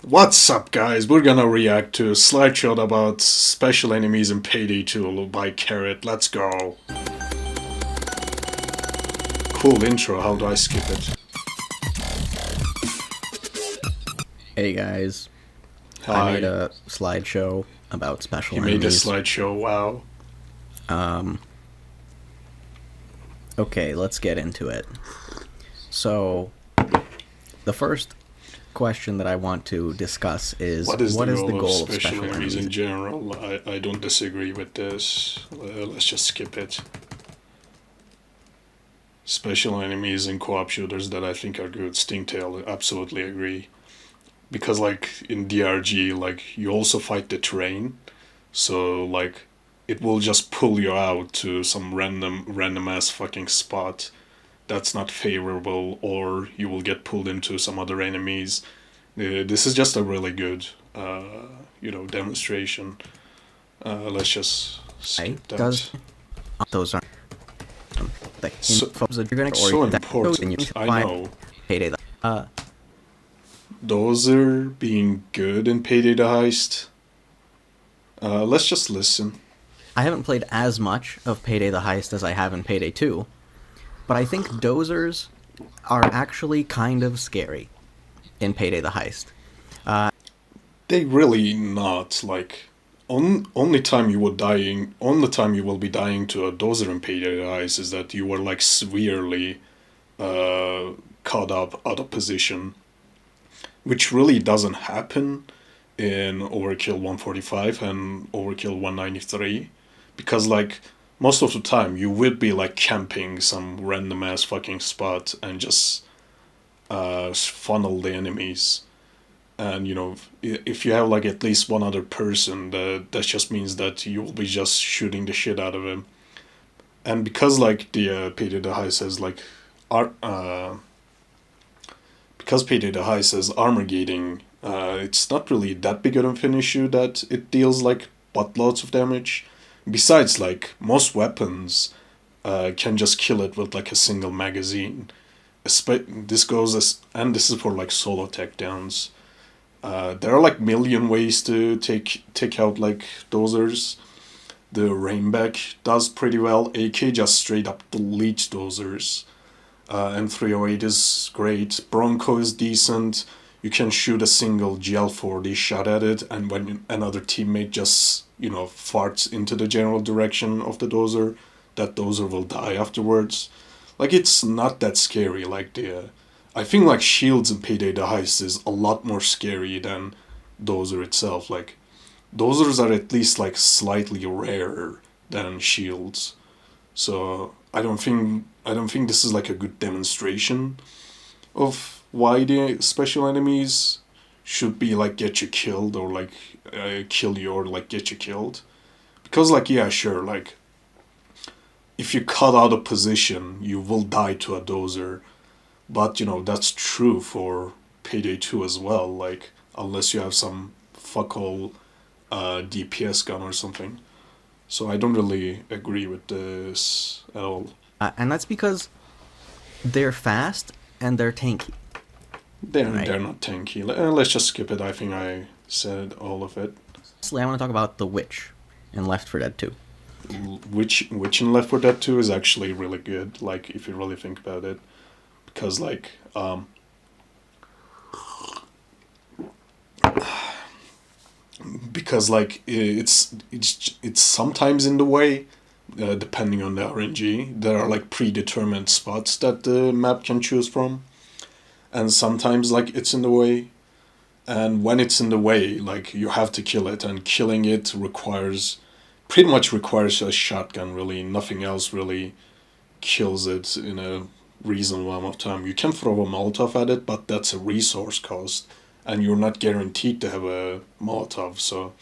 What's up, guys? We're gonna react to a slideshow about special enemies in pd2 by Carrot. Let's go. Cool intro. How do I skip it? Hey guys, I Hi. made a slideshow about special You made a enemies. slideshow. Wow. Okay, let's get into it. So, the first question that I want to discuss is What is the the goal of goal of special special enemies enemies? in general? I don't disagree with this. Let's just skip it. Special enemies in co-op shooters that I think are good. Stingtail, absolutely agree. Because like in DRG, like you also fight the terrain, so like it will just pull you out to some random ass fucking spot that's not favorable, or you will get pulled into some other enemies. This is just a really good, demonstration. Let's just I skip does that. those aren't the So info that you're gonna or so that goes in you important. I find know. payday. Those are being good in Payday the Heist. Let's just listen. I haven't played as much of Payday the Heist as I have in Payday 2, but I think dozers are actually kind of scary in Payday the Heist. They really not like only time you would dying only time you will be dying to a dozer in Payday the Heist is that you were like severely uh, caught up out of position, which really doesn't happen in Overkill 145 and Overkill 193, because like most of the time you would be like camping some random ass fucking spot and just funnel the enemies. And if you have like at least one other person, that just means that you will be just shooting the shit out of him. And because like the Peter the High says like ar- because Peter the High says armor gating, it's not really that big of an issue that it deals like buttloads of damage. Besides, like most weapons can just kill it with like a single magazine. This goes as, and this is for like solo tech downs. There are like million ways to take out like dozers. The Rainback does pretty well. AK just straight up deletes dozers. M308 is great. Bronco is decent. You can shoot a single GL40 shot at it, and when another teammate just farts into the general direction of the dozer, that dozer will die afterwards. Like it's not that scary. Like I think like shields in Payday the Heist is a lot more scary than dozer itself. Like dozers are at least like slightly rarer than shields. So I don't think this is like a good demonstration of why the special enemies should be like get you killed, or like kill you, or like get you killed. Because like yeah, sure, like if you cut out a position, you will die to a dozer. But that's true for Payday 2 as well. Like unless you have some fuckhole DPS gun or something. So I don't really agree with this at all. And that's because they're fast and they're tanky, They're right? they're not tanky. Let's just skip it. I think I said all of it. Lastly, I want to talk about the witch in Left 4 Dead 2. Which in Left 4 Dead 2 is actually really good. Like if you really think about it, because like it's sometimes in the way, depending on the RNG. There are like predetermined spots that the map can choose from, and sometimes like it's in the way. And when it's in the way, like you have to kill it, and killing it pretty much requires a shotgun. Really, nothing else really kills it in a reasonable amount of time. You can throw a Molotov at it, but that's a resource cost, and you're not guaranteed to have a Molotov. So,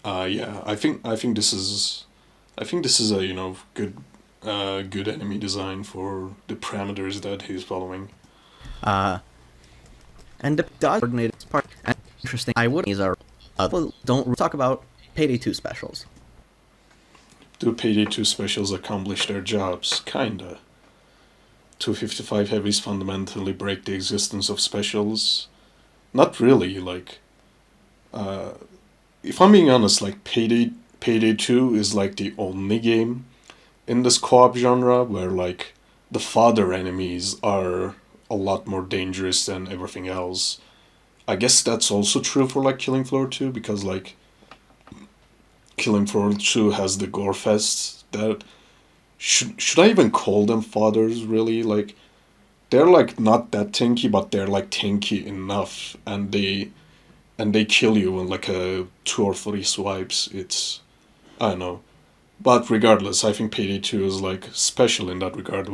yeah, I think this is a good enemy design for the parameters that he's following. Uh, and the dodge coordinated part. And interesting. I would these are don't talk about Payday 2 specials. Do Payday 2 specials accomplish their jobs? Kinda. 255 heavies fundamentally break the existence of specials. Not really. Like, if I'm being honest, like Payday 2 is like the only game in this co-op genre where like the fodder enemies are a lot more dangerous than everything else. I guess that's also true for like Killing Floor 2 because like Killing Floor 2 has the gore fests that should I even call them fodders really? Like they're like not that tanky, but they're like tanky enough, and they kill you in like a 2 or 3 swipes. It's I don't know. But regardless, I think Payday 2 is like special in that regard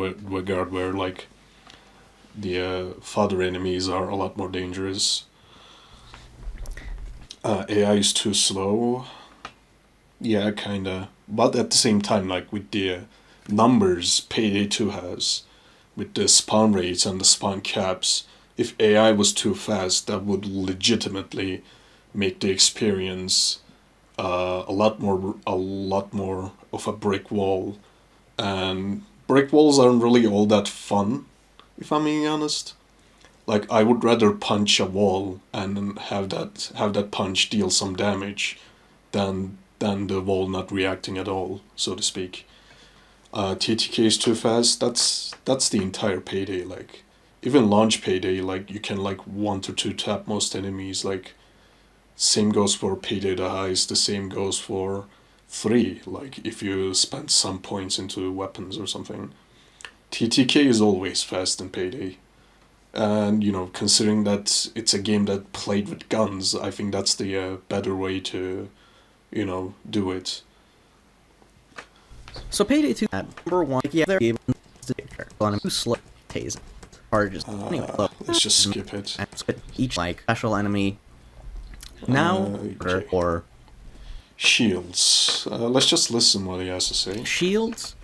where like the fodder enemies are a lot more dangerous. AI is too slow. Yeah, kinda. But at the same time, like with the numbers Payday 2 has, with the spawn rates and the spawn caps, if AI was too fast, that would legitimately make the experience a lot more of a brick wall. And brick walls aren't really all that fun, if I'm being honest. Like I would rather punch a wall and have that punch deal some damage than the wall not reacting at all, so to speak. TTK is too fast. That's the entire Payday. Like even launch Payday, like you can like 1 to 2 tap most enemies. Like same goes for Payday the Heist. The same goes for 3. Like if you spend some points into weapons or something. TTK is always fast in Payday. And, you know, considering that it's a game that played with guns, I think that's the better way to, you know, do it. So Payday 2 at number 1, yeah, they're able to on a slow tase. Or just Let's just skip it. Each like special enemy. Now Okay. or Shields. Let's just listen what he has to say. shields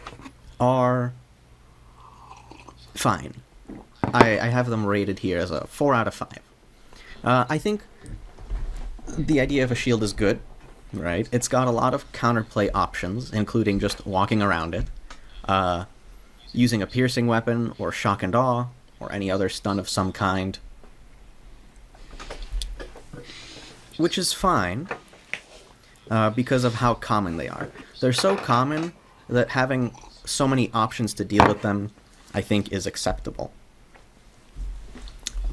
are fine. I have them rated here as a 4 out of 5. I think the idea of a shield is good, right? It's got a lot of counterplay options, including just walking around it, using a piercing weapon, or shock and awe, or any other stun of some kind. Which is fine, because of how common they are. They're so common that having so many options to deal with them, I think, is acceptable.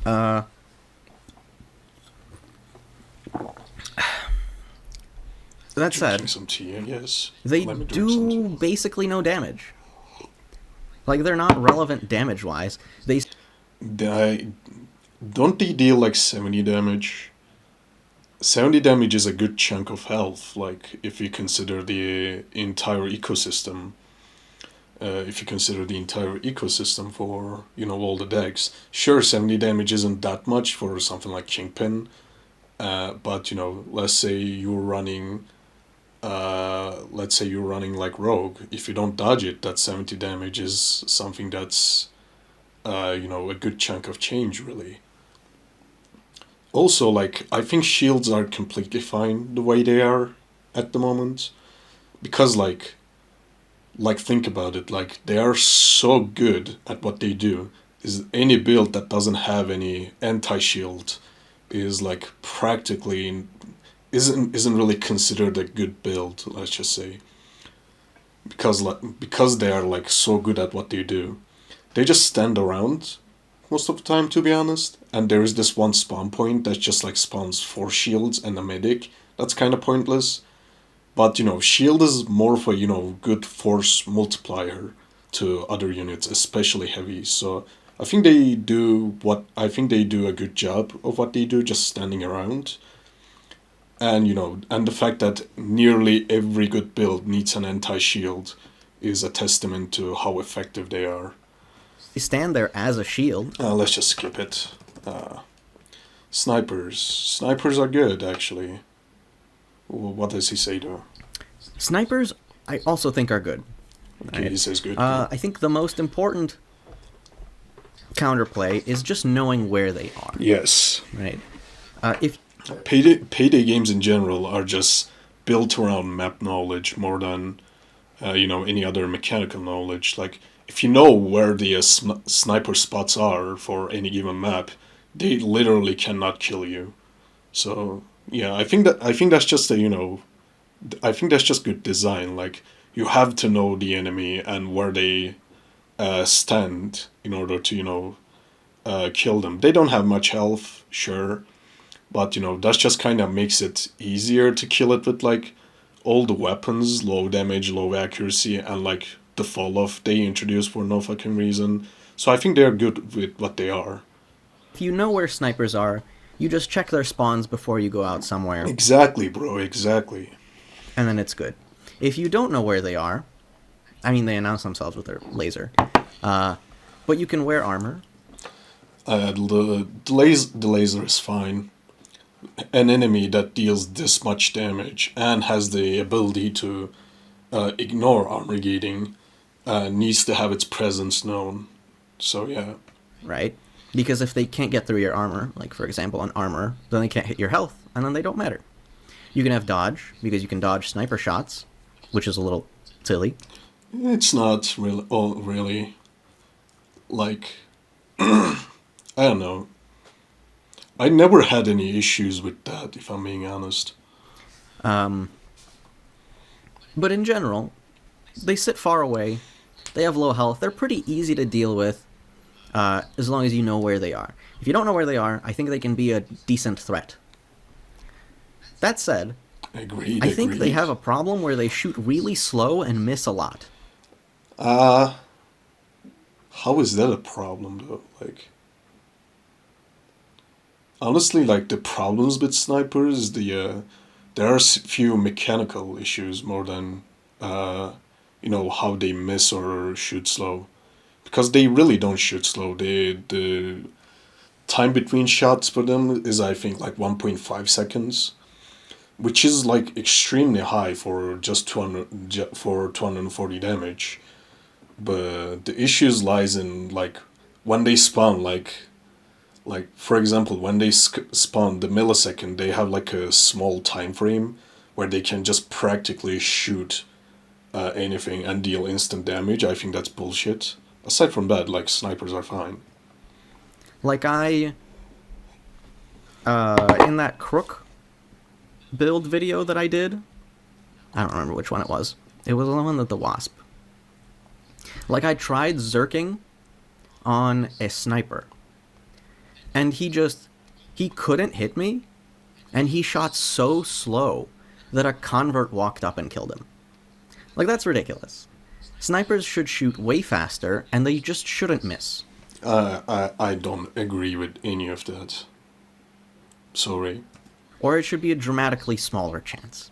That said, some tea, yes. they do basically no damage. Like, they're not relevant damage-wise. Don't they deal like 70 damage? 70 damage is a good chunk of health, like, if you consider the entire ecosystem. If you consider the entire ecosystem for, you know, all the decks. Sure, 70 damage isn't that much for something like Kingpin, but, you know, let's say you're running like Rogue. If you don't dodge it, that 70 damage is something that's, you know, a good chunk of change, really. Also, like, I think shields are completely fine the way they are at the moment. Because, like, think about it, like, they are so good at what they do. Is any build that doesn't have any anti-shield is, like, practically isn't really considered a good build, let's just say. Because they are, like, so good at what they do. They just stand around most of the time, to be honest. And there is this one spawn point that just, like, spawns 4 shields and a medic. That's kind of pointless. But, you know, shield is more of a, you know, good force multiplier to other units, especially heavy. So I think they do a good job of what they do, just standing around. And, you know, and the fact that nearly every good build needs an anti-shield is a testament to how effective they are. They stand there as a shield. Let's just skip it. Snipers. Snipers are good, actually. What does he say, though? Snipers, I also think, are good. Okay, right? He says good. I think the most important counterplay is just knowing where they are. Yes. Right. If Payday games in general are just built around map knowledge more than, you know, any other mechanical knowledge. Like, if you know where the sniper spots are for any given map, they literally cannot kill you. So yeah, I think that's just a, I think that's just good design. Like, you have to know the enemy and where they stand in order to kill them. They don't have much health, sure, but that just kind of makes it easier to kill it with like all the weapons, low damage, low accuracy, and like the fall off they introduce for no fucking reason. So I think they're good with what they are. If you know where snipers are, you just check their spawns before you go out somewhere, Exactly, bro. Exactly. and then it's good. If you don't know where they are, I mean, they announce themselves with their laser, but you can wear armor. The laser is fine. An enemy that deals this much damage and has the ability to ignore armor gating needs to have its presence known. So yeah. Right? Because if they can't get through your armor, like for example an armor, then they can't hit your health, and then they don't matter. You can have dodge, because you can dodge sniper shots, which is a little silly. It's not really, really, like, I don't know. I never had any issues with that, if I'm being honest. But in general, they sit far away, they have low health, they're pretty easy to deal with, as long as you know where they are. If you don't know where they are, I think they can be a decent threat. That said, Agreed. I think they have a problem where they shoot really slow and miss a lot. How is that a problem though? Like, honestly, like the problems with snipers, there are few mechanical issues more than how they miss or shoot slow, because they really don't shoot slow. The time between shots for them is, I think, like 1.5 seconds, which is like extremely high for just 240 damage. But the issues lies in like when they spawn, like for example, when they spawn, the millisecond, they have like a small time frame where they can just practically shoot anything and deal instant damage. I think that's bullshit. Aside from that, like, snipers are fine. Like in that Crook build video that I did, I don't remember which one it was. It was the one with the Wasp. Like, I tried zerking on a sniper, and he couldn't hit me, and he shot so slow that a convert walked up and killed him. Like, that's ridiculous. Snipers should shoot way faster, and they just shouldn't miss. I don't agree with any of that. Sorry. Or it should be a dramatically smaller chance.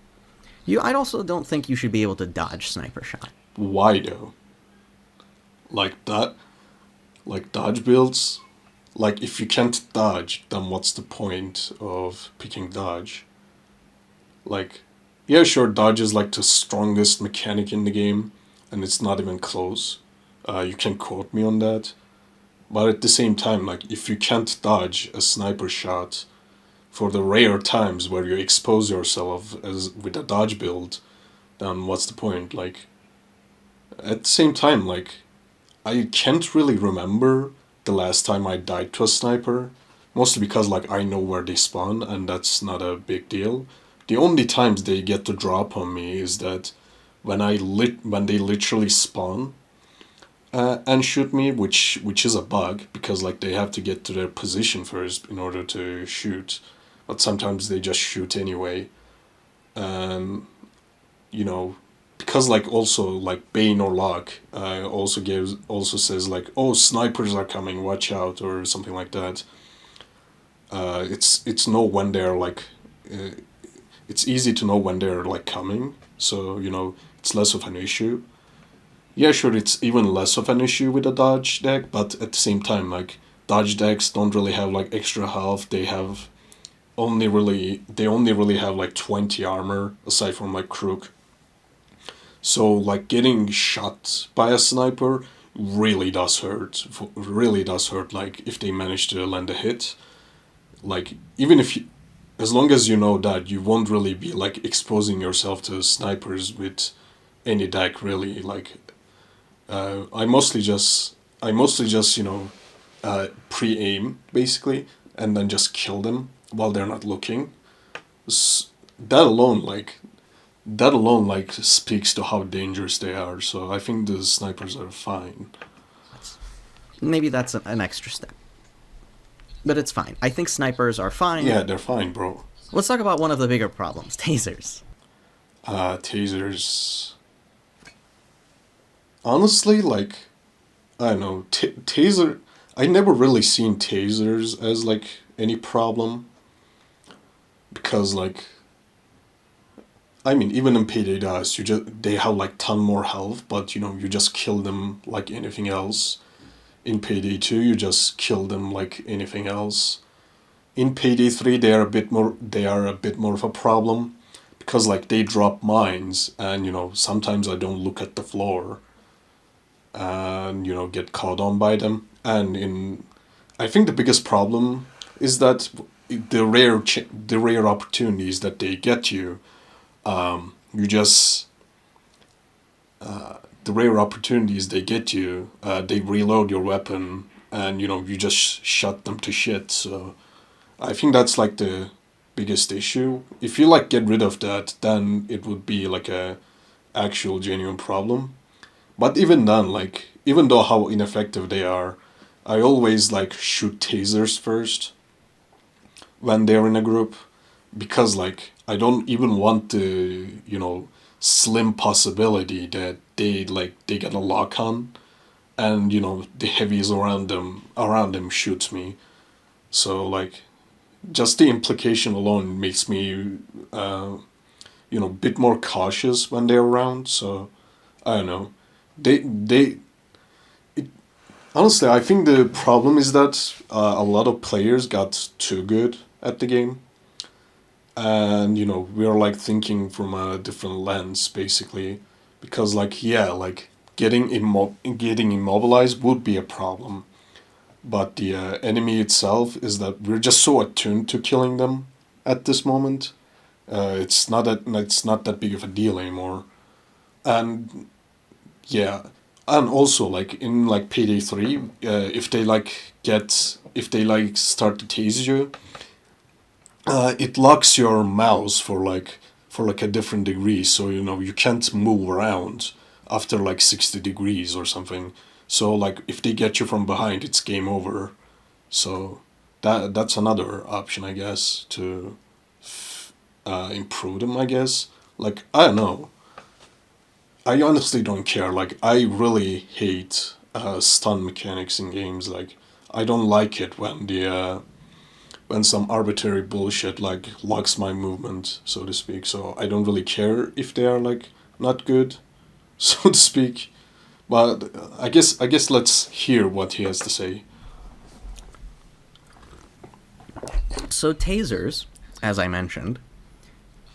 I also don't think you should be able to dodge sniper shot. Why though? Like that? Like dodge builds? Like, if you can't dodge, then what's the point of picking dodge? Like, yeah, sure, dodge is like the strongest mechanic in the game, and it's not even close. You can quote me on that. But at the same time, like, if you can't dodge a sniper shot for the rare times where you expose yourself as with a dodge build, then what's the point? Like, at the same time, like, I can't really remember the last time I died to a sniper, mostly because, like, I know where they spawn, and that's not a big deal. The only times they get to drop on me is that when they literally spawn and shoot me, which is a bug, because, like, they have to get to their position first in order to shoot, but sometimes they just shoot anyway. Um, you know, because, like, also, like, Bane or Locke also says, like, oh, snipers are coming, watch out, or something like that. It's know when they're like, it's easy to know when they're like coming, so it's less of an issue. Yeah, sure, it's even less of an issue with a dodge deck, but at the same time, like, dodge decks don't really have like extra health. They only really have like 20 armor aside from like Crook. So, like, getting shot by a sniper really does hurt. Really does hurt. Like, if they manage to land a hit, like, even if you, as long as you know that, you won't really be like exposing yourself to snipers with any deck, really. Like, I mostly just pre-aim basically, and then just kill them while they're not looking. That alone, speaks to how dangerous they are. So I think the snipers are fine. Maybe that's an extra step. But it's fine. I think snipers are fine. Yeah, they're fine, bro. Let's talk about one of the bigger problems, tasers. Tasers. Honestly, like, I don't know, taser. I never really seen tasers as like any problem because like, I mean, even in pd2, they have like ton more health, but you just kill them like anything else. In pd2, you just kill them like anything else. In pd3, they are a bit more of a problem because like they drop mines, and sometimes I don't look at the floor and get caught on by them. And I think the biggest problem is that the rare opportunities that they get you, you just the rare opportunities they get you, they reload your weapon, and you just shut them to shit. So I think that's like the biggest issue. If you like get rid of that, then it would be like a actual genuine problem. But even then, like, even though how ineffective they are, I always like shoot tasers first when they're in a group, because like I don't even want the slim possibility that they get a lock on, and the heavies around them shoots me. So like just the implication alone makes me bit more cautious when they're around. So I don't know. They it, honestly, I think the problem is that a lot of players got too good at the game, and we're like thinking from a different lens basically, because like yeah, like getting immobilized would be a problem, but the enemy itself is that we're just so attuned to killing them at this moment. It's not that big of a deal anymore, and yeah, and also like in like pd3, if they like start to tase you, it locks your mouse for like a different degree, so you can't move around after like 60 degrees or something. So like if they get you from behind, it's game over. So that's another option, I guess, to improve them, I guess. Like I don't know. I honestly don't care. Like I really hate stun mechanics in games. Like I don't like it when some arbitrary bullshit like locks my movement, so to speak. So I don't really care if they are like not good, so to speak. But I guess let's hear what he has to say. So tasers, as I mentioned,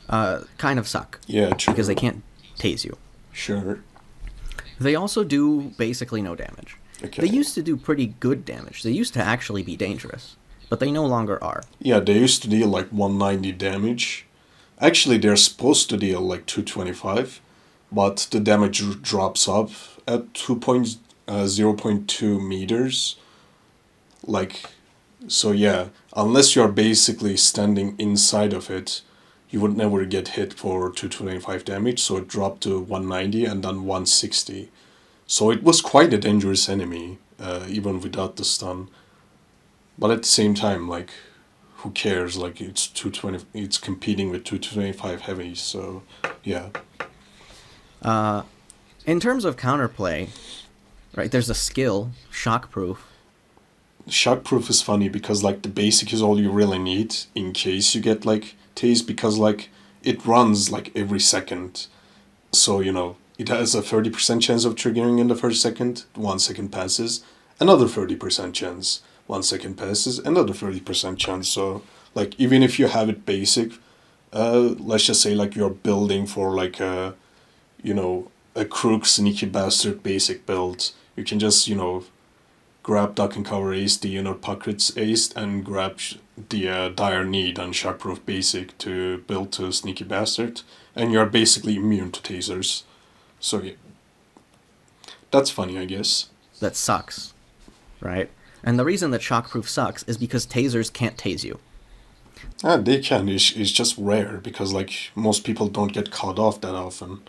kind of suck. Yeah, true. Because they can't tase you. Sure. They also do basically no damage. Okay. They used to do pretty good damage. They used to actually be dangerous, but they no longer are. Yeah, they used to deal like 190 damage. Actually, they're supposed to deal like 225, but the damage drops off at 0.2 meters. Like, so yeah, unless you're basically standing inside of it, you would never get hit for 225 damage, so it dropped to 190 and then 160. So it was quite a dangerous enemy, even without the stun. But at the same time, like, who cares? Like, it's 220. It's competing with 225 heavies. So, yeah. In terms of counterplay, right? There's a skill, shockproof. Shockproof is funny because like the basic is all you really need in case you get like tased, because like it runs like every second. So it has a 30% chance of triggering in the first second. 1 second passes, another 30% chance. 1 second passes, another 30% chance. So like even if you have it basic, let's just say like you're building for like a crook sneaky bastard basic build, you can just grab duck and cover ace, the unit pockets ace, and grab the dire need on shockproof basic to build to sneaky bastard, and you're basically immune to tasers. So yeah. That's funny, I guess. That sucks, right? And the reason that shockproof sucks is because tasers can't tase you. Ah, they can. It's just rare because like most people don't get caught off that often.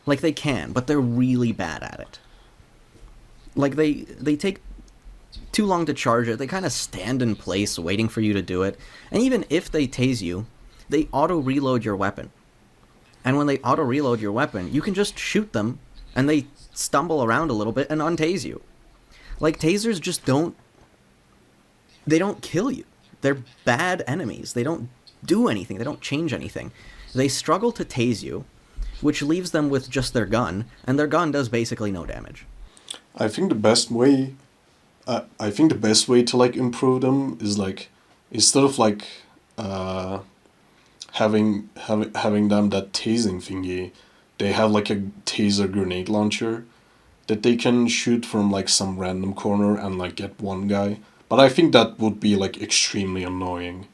Like they can, but they're really bad at it. Like they take too long to charge it. They kind of stand in place waiting for you to do it. And even if they tase you, they auto reload your weapon. And when they auto reload your weapon, you can just shoot them and they stumble around a little bit and untase you. Like tasers just don't kill you. They're bad enemies. They don't do anything. They don't change anything. They struggle to tase you, which leaves them with just their gun, and their gun does basically no damage. I think the best way, I think the best way to like improve them is like instead of like having them that tasing thingy, they have like a taser grenade launcher that they can shoot from like some random corner and like get one guy. But I think that would be like extremely annoying.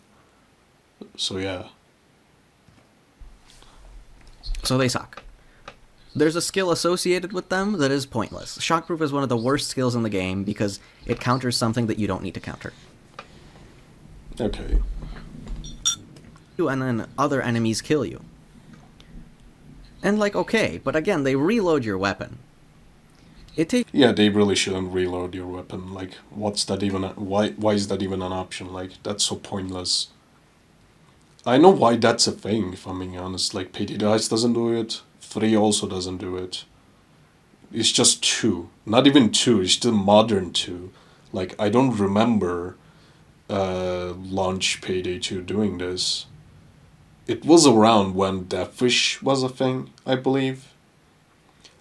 So yeah. So they suck. There's a skill associated with them that is pointless. Shockproof is one of the worst skills in the game because it counters something that you don't need to counter. Okay. And then other enemies kill you. And like, okay, but again, they reload your weapon. It takes... Yeah, they really shouldn't reload your weapon. Like, what's that even? Why is that even an option? Like, that's so pointless. I know why that's a thing, if I'm being honest. Like, pd2 doesn't do it. 3 also doesn't do it. It's just 2. Not even 2, it's still modern 2. Like, I don't remember launch pd2 doing this. It was around when Deathwish was a thing, I believe.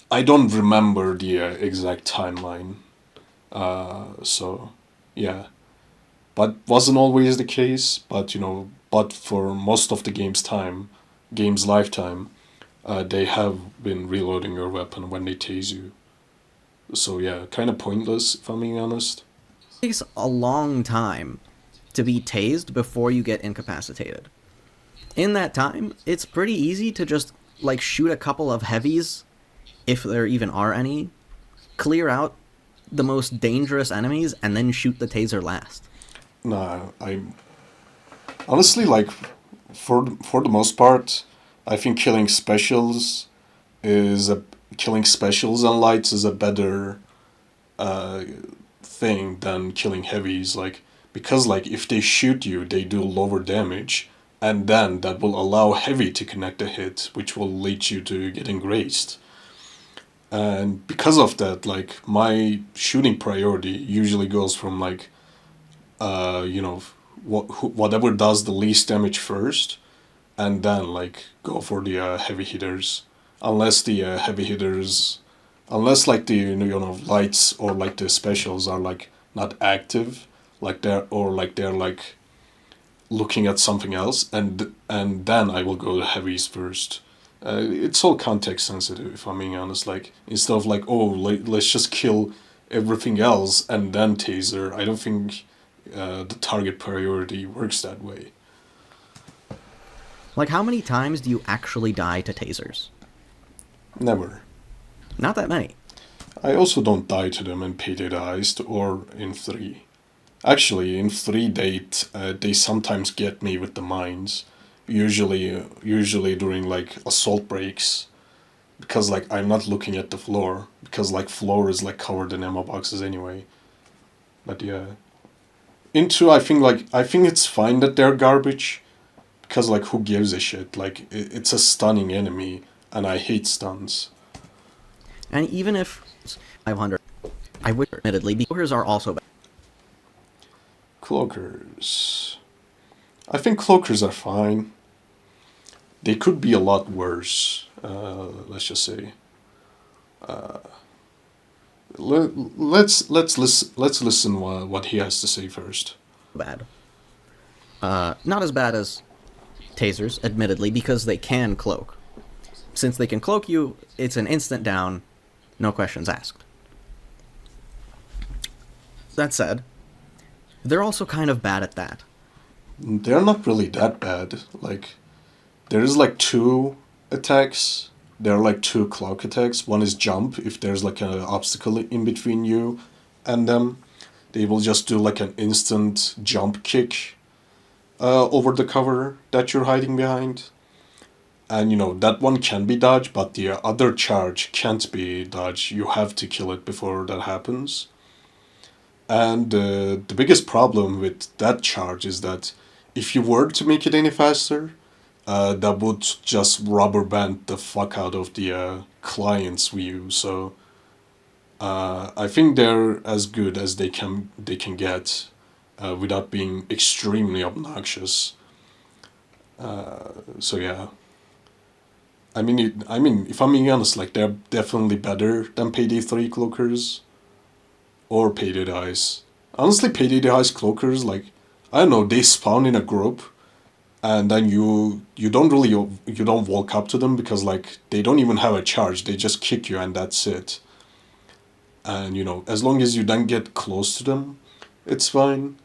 I don't remember the exact timeline. So, yeah. But wasn't always the case. But, you know, but for most of the game's lifetime, they have been reloading your weapon when they tase you. So, yeah, kind of pointless, if I'm being honest. It takes a long time to be tased before you get incapacitated. In that time, it's pretty easy to just, like, shoot a couple of heavies, if there even are any, clear out the most dangerous enemies, and then shoot the taser last. Nah, I honestly, like, for the most part, I think killing specials and lights is a better thing than killing heavies. Like, because like if they shoot you, they do lower damage, and then that will allow heavy to connect a hit, which will lead you to getting grazed. And because of that, like, my shooting priority usually goes from like, you know, whatever does the least damage first, and then like go for the heavy hitters, unless the heavy hitters, unless like the you know lights or like the specials are like not active, like they're like looking at something else, and then I will go to heavies first. It's all context sensitive, if I'm being honest. Like, instead of like, oh, let's just kill everything else and then taser, I don't think the target priority works that way. Like, how many times do you actually die to tasers? Never. Not that many. I also don't die to them in pd2 or in 3. Actually, in 3 they sometimes get me with the mines. Usually during like assault breaks, because like I'm not looking at the floor, because like floor is like covered in ammo boxes anyway. But yeah, into I think it's fine that they're garbage, because like who gives a shit? Like it's a stunning enemy, and I hate stuns. And even if 500, I would admittedly, cloakers are also bad. Cloakers. I think cloakers are fine. They could be a lot worse. Let's just say. Let's listen what he has to say first. Bad. Not as bad as tasers, admittedly, because they can cloak. Since they can cloak you, it's an instant down, no questions asked. That said, they're also kind of bad at that. They're not really that bad. Like, there is like 2 attacks there are like two cloak attacks. One is jump. If there's like an obstacle in between you and them, they will just do like an instant jump kick over the cover that you're hiding behind. And that one can be dodged, but the other charge can't be dodged. You have to kill it before that happens. And the biggest problem with that charge is that if you were to make it any faster, that would just rubber band the fuck out of the client's view. So I think they're as good as they can get without being extremely obnoxious. So yeah. If I'm being honest, like they're definitely better than pd3 cloakers or payday eyes. Honestly, payday eyes cloakers, like I don't know, they spawn in a group, and then you don't walk up to them because like they don't even have a charge. They just kick you and that's it. And as long as you don't get close to them, it's fine.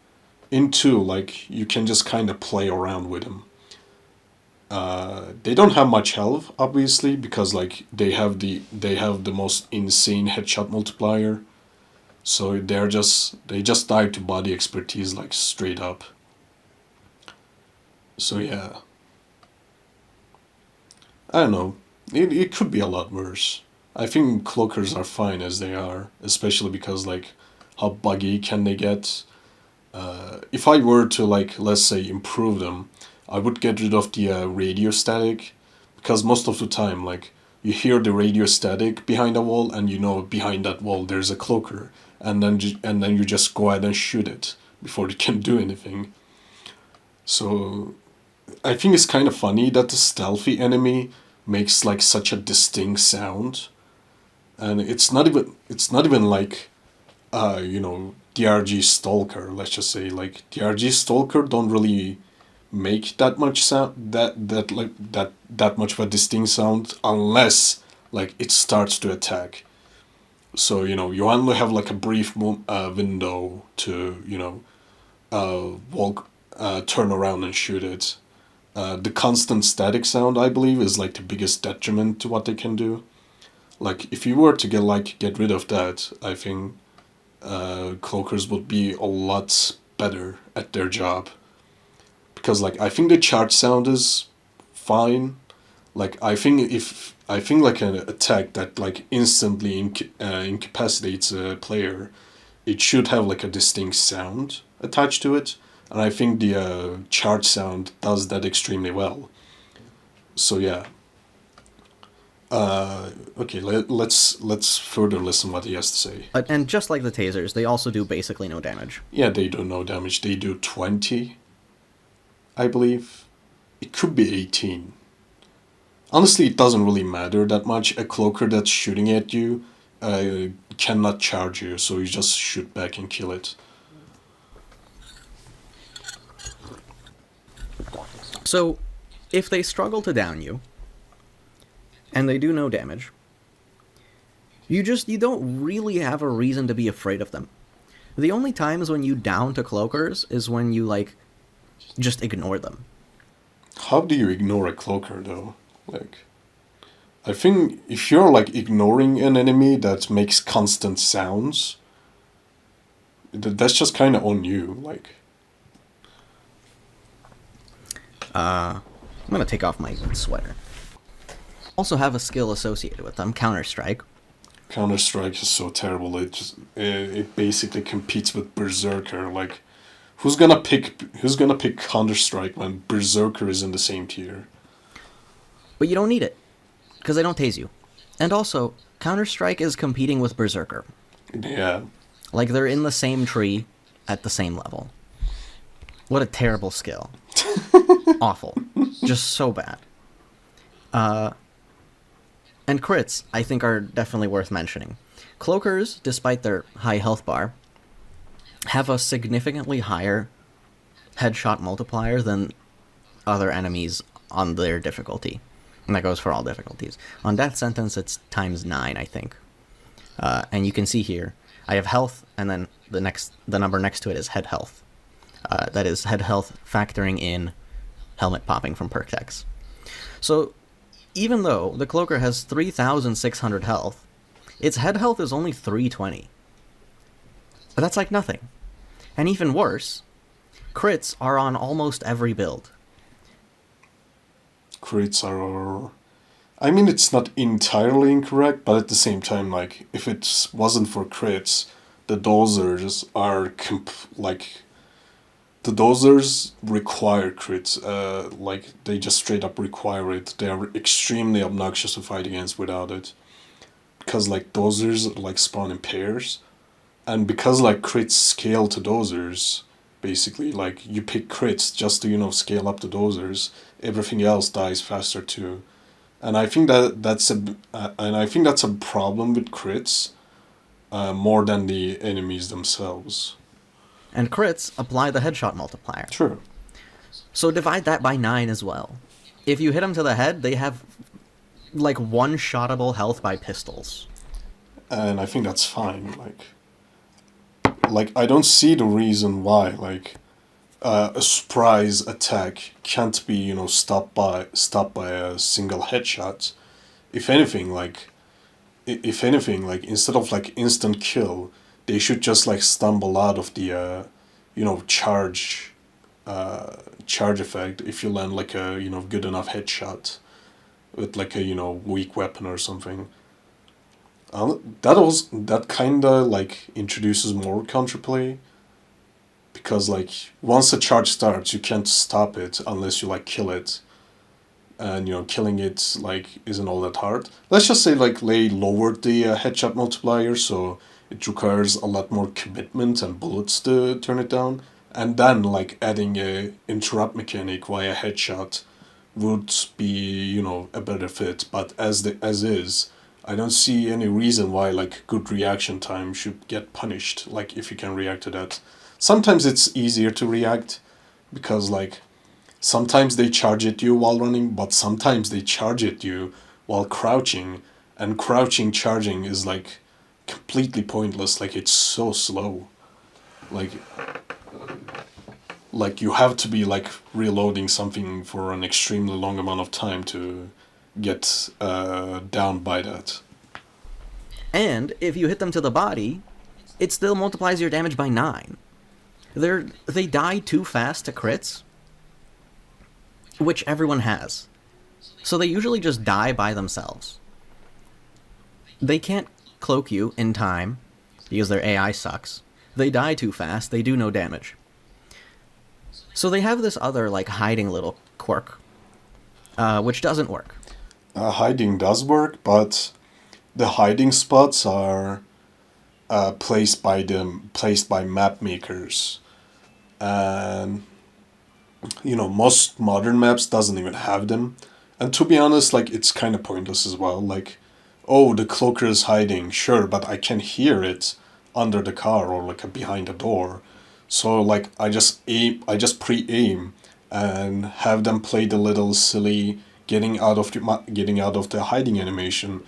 In two, like you can just kind of play around with them. They don't have much health, obviously, because like they have the most insane headshot multiplier. So they just die to body expertise like straight up. So yeah, I don't know. It could be a lot worse. I think cloakers are fine as they are, especially because like how buggy can they get? If I were to like let's say improve them, I would get rid of the radio static, because most of the time like you hear the radio static behind a wall and behind that wall there's a cloaker, and then you just go ahead and shoot it before they can do anything. So I think it's kind of funny that the stealthy enemy makes like such a distinct sound, and it's not even like DRG Stalker. Let's just say like DRG Stalker don't really make that much sound that much of a distinct sound unless like it starts to attack. So you only have like a brief window to walk, turn around and shoot it. The constant static sound, I believe, is like the biggest detriment to what they can do. Like if you were to get rid of that, I think cloakers would be a lot better at their job. Because like I think the charge sound is fine. Like I think like an attack that like instantly incapacitates a player, it should have like a distinct sound attached to it, and I think the charge sound does that extremely well. So yeah. Okay, let's further listen what he has to say. And just like the tasers, they also do basically no damage. Yeah, they do no damage. They do 20, I believe. It could be 18. Honestly, it doesn't really matter that much. A cloaker that's shooting at you cannot charge you, so you just shoot back and kill it. So, if they struggle to down you, and they do no damage, you don't really have a reason to be afraid of them. The only times when you down to cloakers is when you, like, just ignore them. How do you ignore a cloaker, though? Like, I think if you're, like, ignoring an enemy that makes constant sounds, that's just kind of on you, like. I'm gonna take off my sweater. Also have a skill associated with them, Counter-Strike. Counter-Strike is so terrible. It basically competes with Berserker. Like, who's gonna pick Counter-Strike when Berserker is in the same tier? But you don't need it, because they don't tase you. And also, Counter-Strike is competing with Berserker. Yeah. Like, they're in the same tree at the same level. What a terrible skill. Awful. Just so bad. And crits, I think, are definitely worth mentioning. Cloakers, despite their high health bar, have a significantly higher headshot multiplier than other enemies on their difficulty. And that goes for all difficulties. On Death Sentence, it's ×9, I think. And you can see here, I have health, and then the number next to it is head health. That is head health factoring in helmet popping from perk decks. So even though the Cloaker has 3,600 health, its head health is only 320. But that's like nothing. And even worse, crits are on almost every build. Crits are... I mean, it's not entirely incorrect, but at the same time, like, if it wasn't for crits, the dozers are the dozers require crits. Like, they just straight up require it. They are extremely obnoxious to fight against without it. Because, like, dozers, like, spawn in pairs. And because, like, crits scale to dozers, basically, like, you pick crits just to, scale up the dozers. Everything else dies faster, too. And I think that's a problem with crits, more than the enemies themselves. And crits apply the headshot multiplier. Sure. So divide that by 9 as well. If you hit them to the head, they have like one-shottable health by pistols. And I think that's fine. Like I don't see the reason why a surprise attack can't be stopped by a single headshot. If anything, like instead of like instant kill, they should just like stumble out of the charge effect if you land like a good enough headshot with like a weak weapon or something. That kinda like introduces more counterplay, because like once a charge starts, you can't stop it unless you like kill it, and killing it like isn't all that hard. Let's just say like they lowered the headshot multiplier, so it requires a lot more commitment and bullets to turn it down, and then like adding a interrupt mechanic via headshot would be a better fit. But as is, I don't see any reason why like good reaction time should get punished. Like if you can react to that, sometimes it's easier to react because like sometimes they charge at you while running, but sometimes they charge at you while crouching, and crouching charging is like completely pointless. Like it's so slow. Like you have to be like reloading something for an extremely long amount of time to get down by that. And if you hit them to the body, it still multiplies your damage by 9. They die too fast to crits, which everyone has. So they usually just die by themselves. They can't cloak you in time, because their AI sucks. They die too fast, they do no damage. So they have this other, like, hiding little quirk, which doesn't work. Hiding does work, but the hiding spots are placed by map makers. And most modern maps doesn't even have them. And to be honest, like it's kind of pointless as well. Like, oh, the cloaker is hiding, sure, but I can hear it under the car or like behind a door. So like I just pre-aim and have them play the little silly getting out of the hiding animation,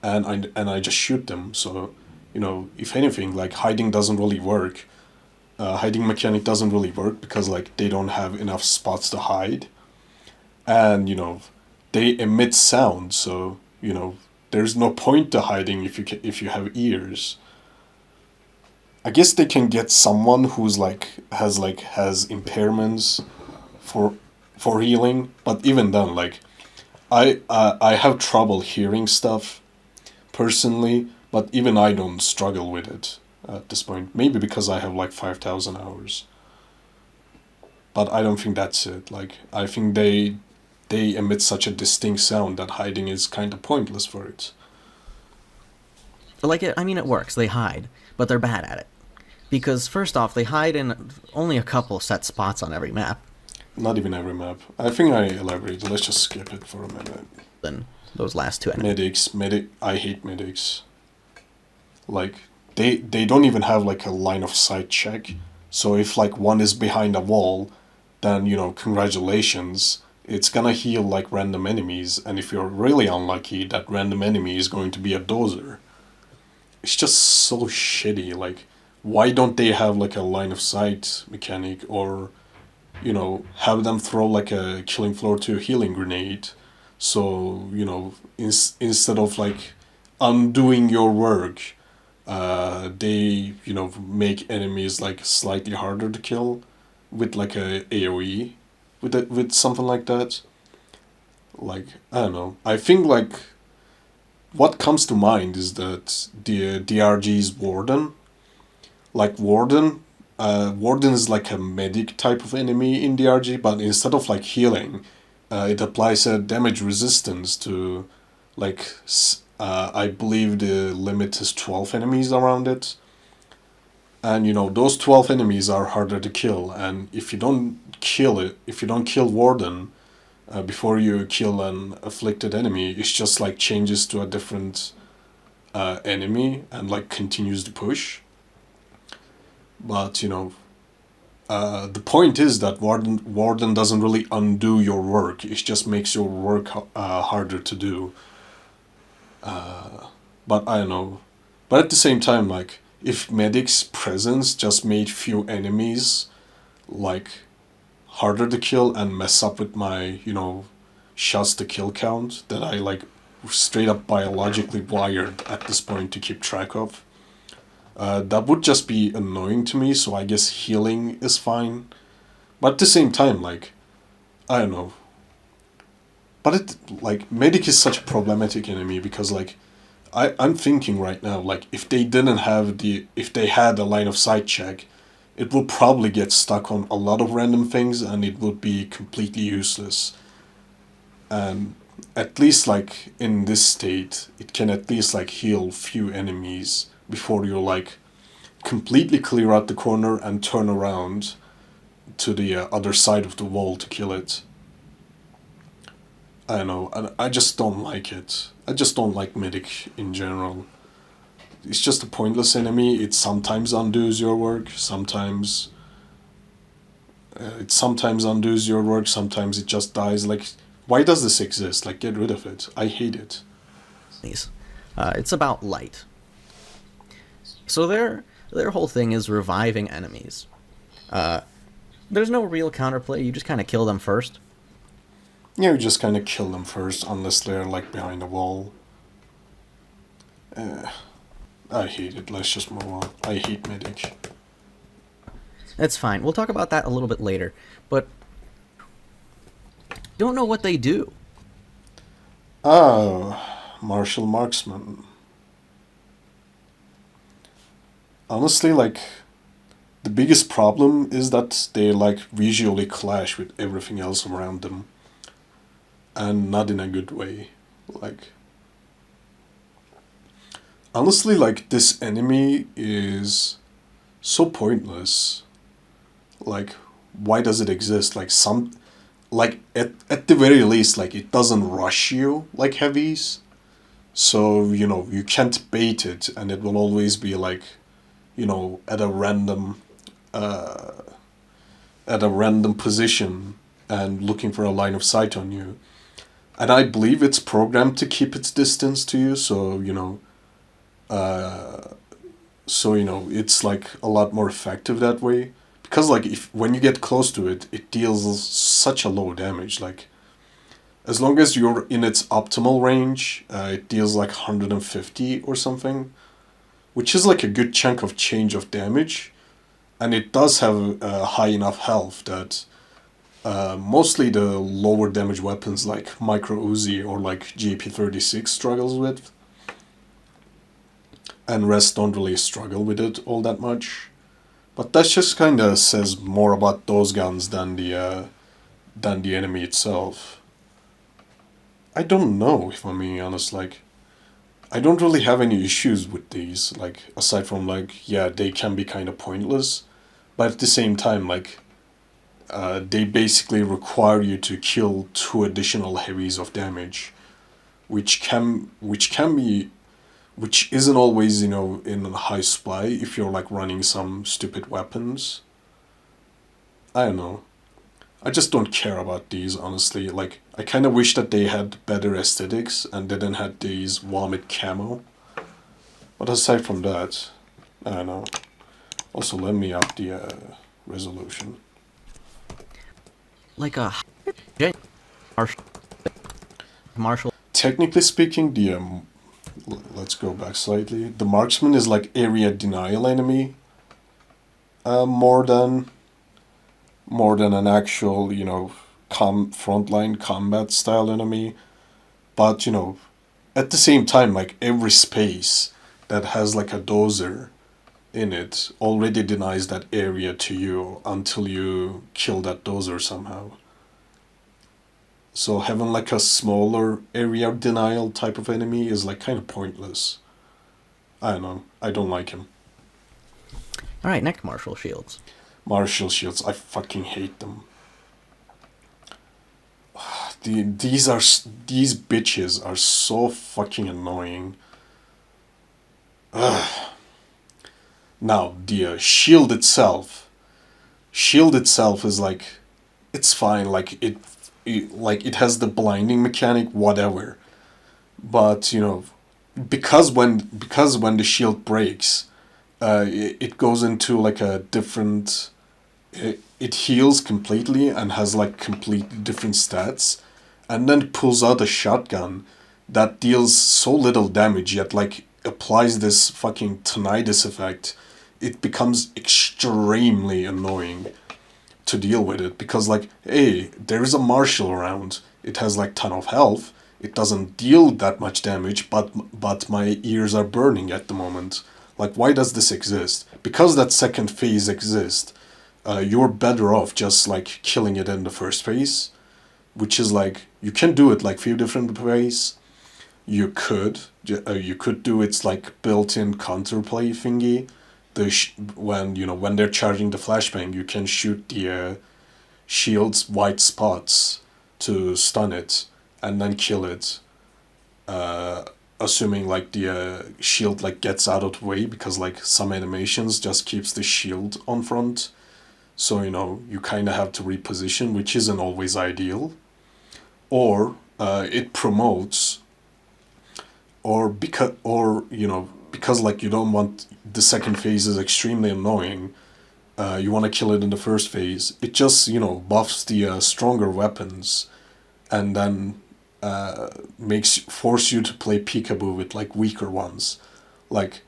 and I just shoot them. So if anything, like hiding doesn't really work. Hiding mechanic doesn't really work because like they don't have enough spots to hide, and they emit sound, so there's no point to hiding if you have ears. I guess they can get someone who's has impairments for healing, but even then, like I have trouble hearing stuff personally, but even I don't struggle with it at this point. Maybe because I have like 5,000 hours. But I don't think that's it. Like I think they emit such a distinct sound that hiding is kind of pointless for it. Like, it works. They hide, but they're bad at it. Because, first off, they hide in only a couple set spots on every map. Not even every map. I think I elaborated. Let's just skip it for a minute. Then those last two enemies. I hate medics. Like, they don't even have, like, a line of sight check. So if, like, one is behind a wall, then, congratulations. It's gonna heal, like, random enemies. And if you're really unlucky, that random enemy is going to be a dozer. It's just so shitty. Like, why don't they have like a line of sight mechanic, or have them throw like a killing floor to healing grenade So, you know, instead of like undoing your work, they, you know, make enemies like slightly harder to kill with like a AoE, with something like that. Like, I don't know. I think like what comes to mind is that the DRG's Warden, like Warden is like a medic type of enemy in DRG, but instead of like healing, it applies a damage resistance to like I believe the limit is 12 enemies around it. And you know, those 12 enemies are harder to kill, and if you don't kill it, if you don't kill Warden before you kill an afflicted enemy, it's just like changes to a different enemy and like continues to push. But you know, the point is that Warden doesn't really undo your work. It just makes your work harder to do. But I don't know. But at the same time, like if Medic's presence just made few enemies like harder to kill and mess up with my, you know, shots to kill count that I like straight up biologically wired at this point to keep track of. That would just be annoying to me, so I guess healing is fine. But at the same time, like, I don't know. But like, Medic is such a problematic enemy because, like, I'm thinking right now, like, if they had a line of sight check, it would probably get stuck on a lot of random things and it would be completely useless. And at least, like, in this state, it can at least, like, heal few enemies before you, like, completely clear out the corner and turn around to the other side of the wall to kill it. I don't know. I just don't like it. I just don't like Medic in general. It's just a pointless enemy. It sometimes undoes your work. Sometimes undoes your work. Sometimes it just dies. Like, why does this exist? Like, get rid of it. I hate it. It's about light. So their whole thing is reviving enemies. There's no real counterplay. You just kind of kill them first. Yeah, you just kind of kill them first, unless they're like behind a wall. I hate it. Let's just move on. I hate Medic. That's fine. We'll talk about that a little bit later. But don't know what they do. Oh, martial marksman. Honestly, like, the biggest problem is that they like visually clash with everything else around them. And not in a good way. Like, honestly, like, this enemy is so pointless. Like, why does it exist? Like, at the very least, like, it doesn't rush you like heavies. So, you know, you can't bait it, and it will always be like, you know, at a random position and looking for a line of sight on you. And I believe it's programmed to keep its distance to you, so it's like a lot more effective that way. Because like if when you get close to it, it deals such a low damage. Like as long as you're in its optimal range, it deals like 150 or something, which is like a good chunk of change of damage, and it does have high enough health that mostly the lower damage weapons like Micro Uzi or like JP36 struggles with, and rest don't really struggle with it all that much. But that just kind of says more about those guns than the enemy itself. I don't know if I'm being honest. Like, I don't really have any issues with these. Like, aside from like, yeah, they can be kind of pointless, but at the same time, like, they basically require you to kill 2 additional heavies of damage, which isn't always, you know, in high supply if you're like running some stupid weapons. I don't know. I just don't care about these, honestly. Like, I kind of wish that they had better aesthetics and didn't have these vomit camo. But aside from that, I don't know. Also, let me up the resolution. Like a Marshall. Technically speaking, let's go back slightly. The marksman is like area denial enemy, more than an actual, frontline combat style enemy. But at the same time, like every space that has like a dozer in it already denies that area to you until you kill that dozer somehow. So having like a smaller area denial type of enemy is like kind of pointless. I don't know. I don't like him. All right, next Marshall shields. Martial shields, I fucking hate them. These bitches are so fucking annoying. Ugh. Now the shield itself is like, it's fine. Like it has the blinding mechanic, whatever. But because when the shield breaks, it goes into like a different. It heals completely and has like completely different stats, and then it pulls out a shotgun that deals so little damage yet like applies this fucking tinnitus effect. It becomes extremely annoying to deal with it because like, hey, there is a marshal around. It has like ton of health. It doesn't deal that much damage, but my ears are burning at the moment. Like, why does this exist? Because that second phase exists. You're better off just like killing it in the first phase, which is like you can do it like few different ways. You could do its like built-in counterplay thingy. When they're charging the flashbang, you can shoot the shield's white spots to stun it and then kill it. Assuming like the shield like gets out of the way because like some animations just keeps the shield on front. So you kind of have to reposition, which isn't always ideal. Or it promotes, because like you don't want the second phase is extremely annoying. You want to kill it in the first phase. It just buffs the stronger weapons, and then force you to play peekaboo with like weaker ones, like.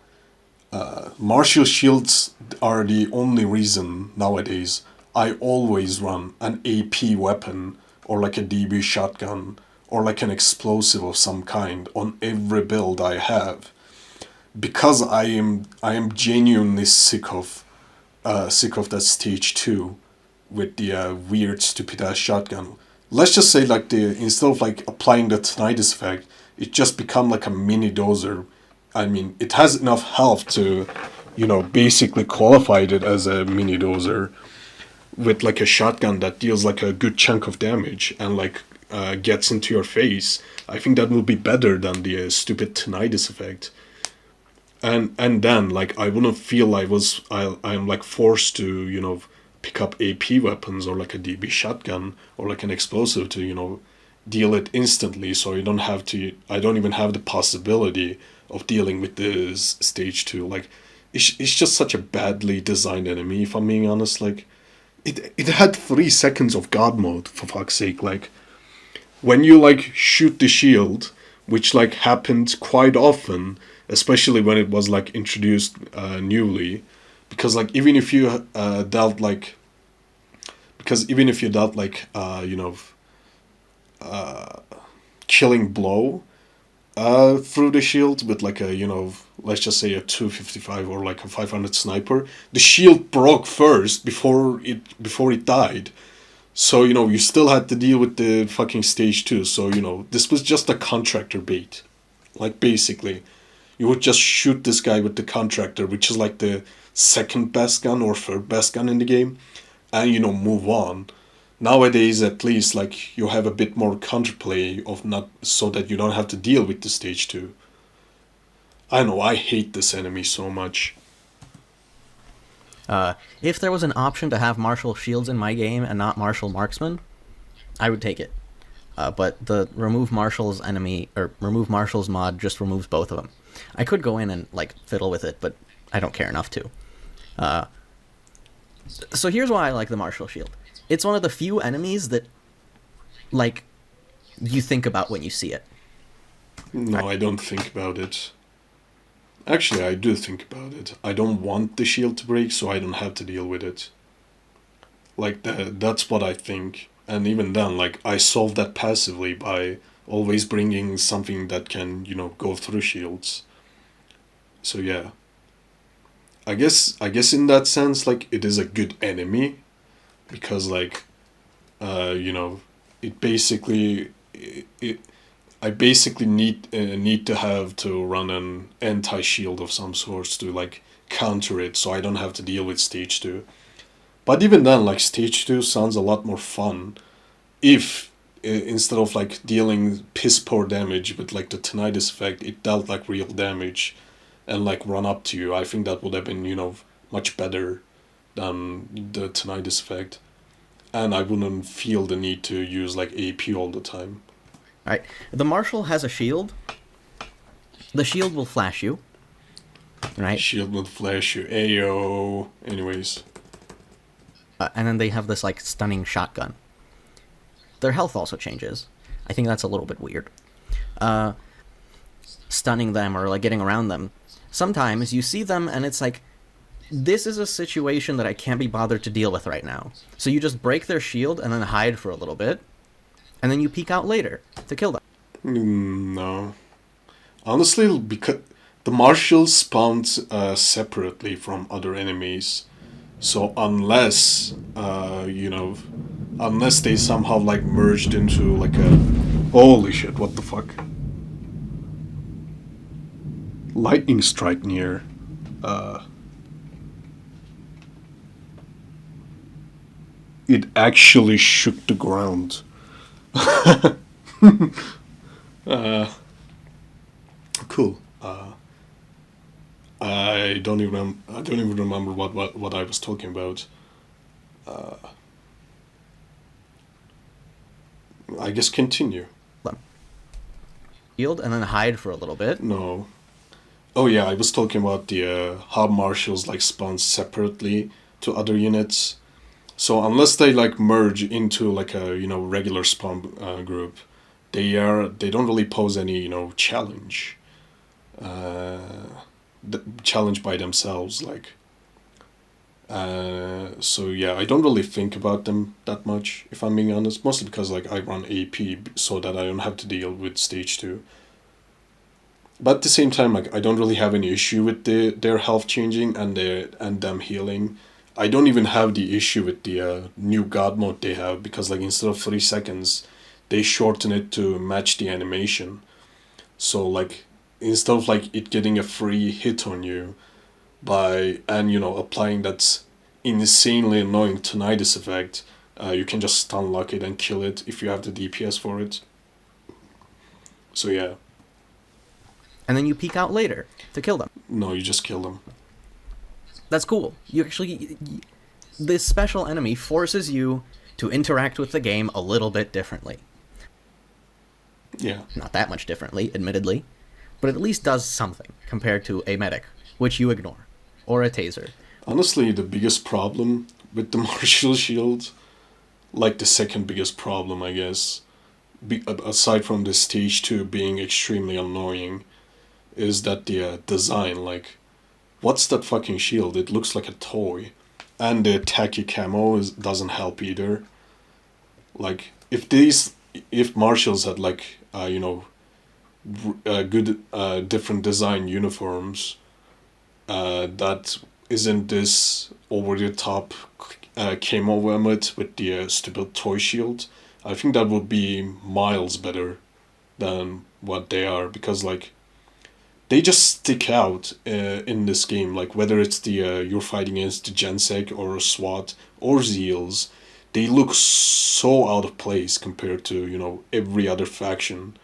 Martial shields are the only reason nowadays I always run an AP weapon or like a DB shotgun or like an explosive of some kind on every build I have, because I am genuinely sick of that stage 2 with the weird stupid ass shotgun. Let's just say like instead of like applying the tinnitus effect, it just become like a mini dozer. I mean, it has enough health to, basically qualify it as a mini dozer with like a shotgun that deals like a good chunk of damage and like gets into your face. I think that will be better than the stupid tinnitus effect. And then like I wouldn't feel I'm like forced to pick up AP weapons or like a DB shotgun or like an explosive to deal it instantly. So I don't even have the possibility of dealing with this stage 2. Like it's just such a badly designed enemy, if I'm being honest. Like it had 3 seconds of god mode, for fuck's sake. Like when you like shoot the shield, which like happened quite often, especially when it was like introduced newly, because like even if you dealt like killing blow through the shield with like a let's just say a 255 or like a 500 sniper, the shield broke first before it died. So you still had to deal with the fucking stage 2. So this was just a contractor bait. Like basically you would just shoot this guy with the contractor, which is like the second best gun or third best gun in the game, and move on. Nowadays, at least, like you have a bit more counterplay of not so that you don't have to deal with the stage 2. I know, I hate this enemy so much. If there was an option to have martial shields in my game and not martial marksman, I would take it. But the remove marshals mod just removes both of them. I could go in and like fiddle with it, but I don't care enough to. So here's why I like the martial shield. It's one of the few enemies that, like, you think about when you see it. No, I don't think about it. Actually, I do think about it. I don't want the shield to break, so I don't have to deal with it. Like, that's what I think. And even then, like, I solve that passively by always bringing something that can, go through shields. So yeah. I guess in that sense, like, it is a good enemy. Because, like, you know, it basically... It, I basically need to have to run an anti-shield of some sorts to, like, counter it, so I don't have to deal with stage 2. But even then, like, stage 2 sounds a lot more fun if instead of, like, dealing piss poor damage with, like, the tinnitus effect, it dealt, like, real damage and, like, run up to you. I think that would have been, much better than the tinnitus effect. And I wouldn't feel the need to use, like, AP all the time. All right. The Marshal has a shield. The shield will flash you. Right? Shield will flash you. Ayo. Anyways. And then they have this, like, stunning shotgun. Their health also changes. I think that's a little bit weird. Stunning them or, like, getting around them. Sometimes you see them and it's like, this is a situation that I can't be bothered to deal with right now. So you just break their shield and then hide for a little bit. And then you peek out later to kill them. No. Honestly, because the marshals spawned separately from other enemies. So unless, unless they somehow, like, merged into, like, a... Holy shit, what the fuck? Lightning strike near. It actually shook the ground. Cool. I don't even remember what I was talking about. I guess continue. Shield and then hide for a little bit. No. Oh yeah, I was talking about the how marshals, like, spawn separately to other units. So unless they, like, merge into, like, a regular spawn group, they don't really pose any challenge. Challenge by themselves, like. So yeah, I don't really think about them that much, if I'm being honest. Mostly because, like, I run AP so that I don't have to deal with stage 2. But at the same time, like, I don't really have any issue with their health changing and them healing. I don't even have the issue with the new god mode they have, because, like, instead of 3 seconds, they shorten it to match the animation. So, like, instead of, like, it getting a free hit on you applying that insanely annoying tinnitus effect, you can just stun lock it and kill it if you have the DPS for it. So yeah. And then you peek out later to kill them. No, you just kill them. That's cool. You actually... This special enemy forces you to interact with the game a little bit differently. Yeah. Not that much differently, admittedly. But it at least does something compared to a medic, which you ignore. Or a taser. Honestly, the biggest problem with the martial shield, like the second biggest problem, I guess, aside from the stage 2 being extremely annoying, is that the design, like, what's that fucking shield? It looks like a toy. And the tacky camo doesn't help either. Like, if marshals had, like, good different design uniforms, that isn't this over the top camo helmet with the stupid toy shield, I think that would be miles better than what they are, because, like, they just stick out in this game. Like, whether it's the you're fighting against the Gensec or SWAT or Zeals, they look so out of place compared to every other faction.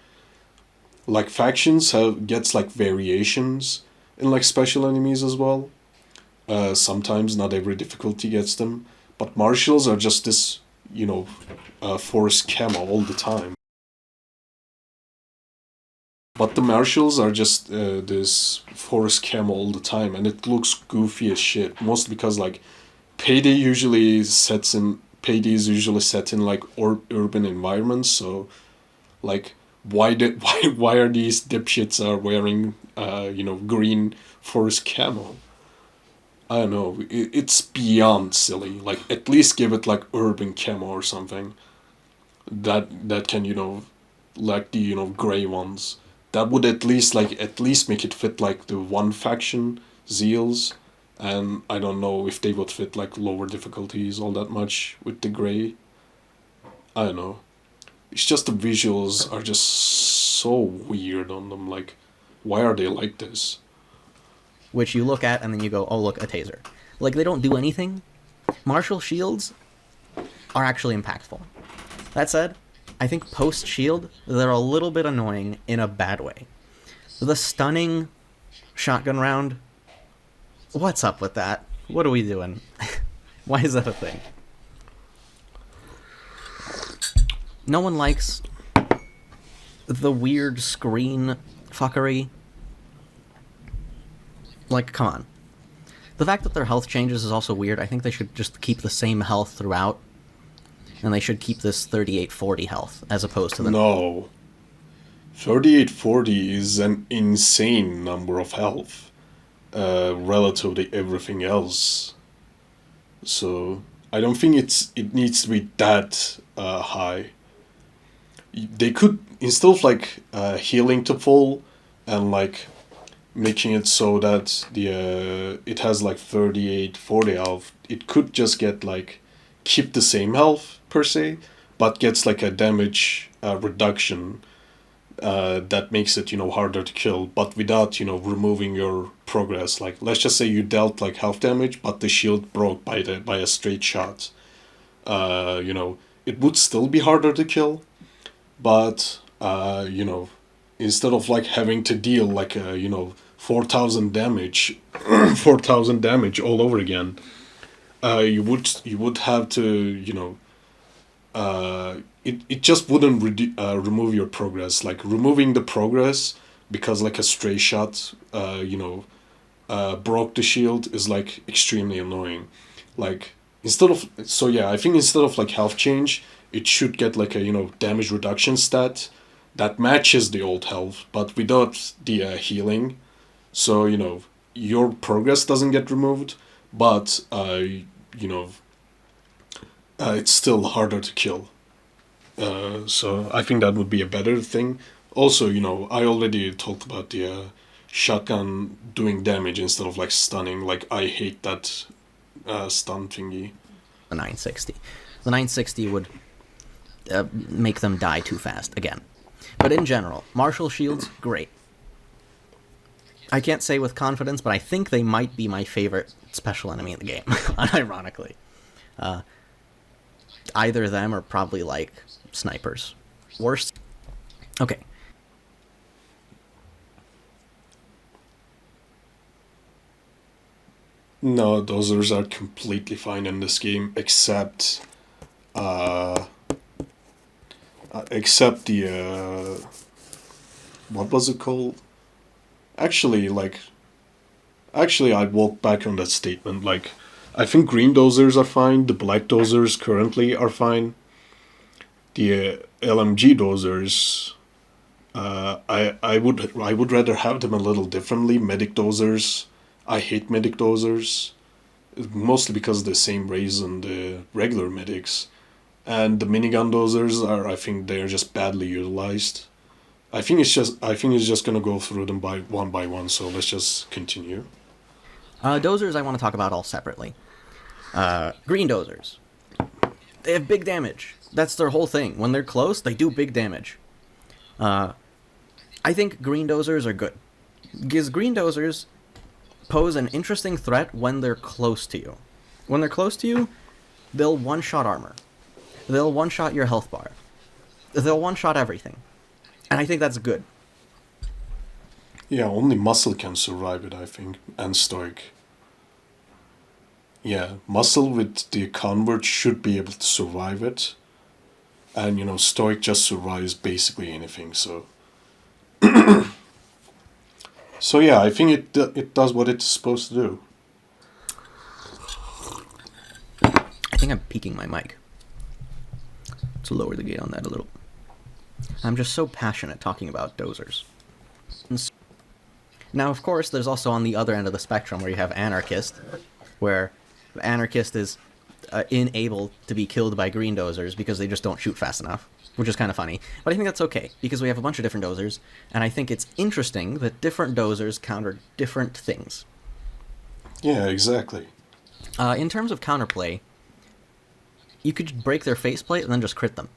Like, factions gets, like, variations in, like, special enemies as well. Sometimes not every difficulty gets them, but marshals are just this forest camo all the time. But the marshals are just this forest camo all the time, and it looks goofy as shit. Mostly because, like, Payday is usually set in, like, urban environments, so Like, why are these dipshits are wearing green forest camo? I don't know. It's beyond silly. Like, at least give it like urban camo or something. That can like the gray ones. That would at least make it fit like the one faction Zeals, and I don't know if they would fit like lower difficulties all that much with the gray. I don't know. It's just the visuals are just so weird on them. Like, why are they like this? Which you look at and then you go, oh, look, a taser. Like, they don't do anything. Martial shields are actually impactful. That said, I think post-shield, they're a little bit annoying in a bad way. The stunning shotgun round, what's up with that? What are we doing? Why is that a thing? No one likes the weird screen fuckery. Like, come on. The fact that their health changes is also weird. I think they should just keep the same health throughout. And they should keep this 3840 health, as opposed to the... No. 3840 is an insane number of health, relative to everything else. So, I don't think it needs to be that high. They could, instead of like healing to full and like making it so that it has like 3840 health, it could just get like keep the same health per se, but gets like a damage reduction that makes it harder to kill, but without removing your progress. Like, let's just say you dealt like health damage, but the shield broke by a straight shot. It would still be harder to kill, but instead of like having to deal like 4,000 damage 4,000 damage all over again, you would have to it just wouldn't remove your progress. Like, removing the progress because like a stray shot broke the shield is like extremely annoying. Like, I think instead of like health change, it should get like a damage reduction stat that matches the old health, but without the healing. So your progress doesn't get removed, but it's still harder to kill. So I think that would be a better thing. Also, I already talked about the shotgun doing damage instead of like stunning. Like, I hate that stun thingy. The 960. The 960 would make them die too fast, again. But in general, martial shields, great. I can't say with confidence, but I think they might be my favorite special enemy in the game, unironically. Either them or probably, like, snipers. Worst? Okay. No, dozers are completely fine in this game, except the what was it called? Actually, I walked back on that statement. Like, I think green dozers are fine. The black dozers currently are fine. The LMG dozers, I would rather have them a little differently. Medic dozers, I hate medic dozers, mostly because of the same reason the regular medics. And the minigun dozers I think they're just badly utilized. I think it's just gonna go through them by one. So let's just continue. Dozers I want to talk about all separately. Green dozers. They have big damage. That's their whole thing. When they're close, they do big damage. I think green dozers are good, because green dozers pose an interesting threat when they're close to you. When they're close to you, they'll one-shot armor. They'll one-shot your health bar. They'll one-shot everything. And I think that's good. Yeah, only muscle can survive it, I think, and stoic. Yeah, muscle with the convert should be able to survive it. And stoic just survives basically anything, so so yeah, I think it does what it's supposed to do. I think I'm peaking my mic. To lower the gain on that a little. I'm just so passionate talking about dozers. Now, of course, there's also on the other end of the spectrum where you have Anarchist, where Anarchist is unable to be killed by green dozers because they just don't shoot fast enough, which is kind of funny. But I think that's okay, because we have a bunch of different dozers, and I think it's interesting that different dozers counter different things. Yeah, exactly. In terms of counterplay, you could break their faceplate and then just crit them.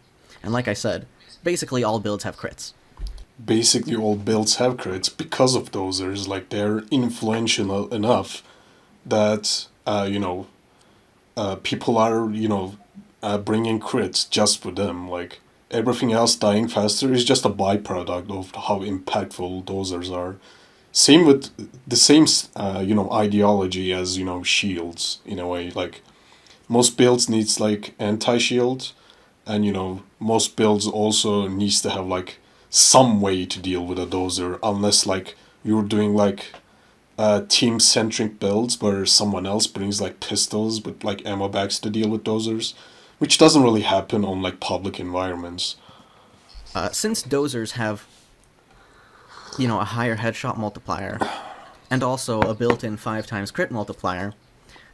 And like I said, basically all builds have crits. Basically, all builds have crits because of dozers. Like, they're influential enough that, people are, bringing crits just for them. Like, everything else dying faster is just a byproduct of how impactful dozers are. Same with the same, ideology as, shields, in a way. Like, most builds needs, like, anti-shield, and, most builds also needs to have, like, some way to deal with a dozer, unless, like, you're doing, like, team-centric builds where someone else brings, like, pistols with, like, ammo bags to deal with dozers, which doesn't really happen on, like, public environments. Since dozers have, a higher headshot multiplier, and also a built-in 5 times crit multiplier,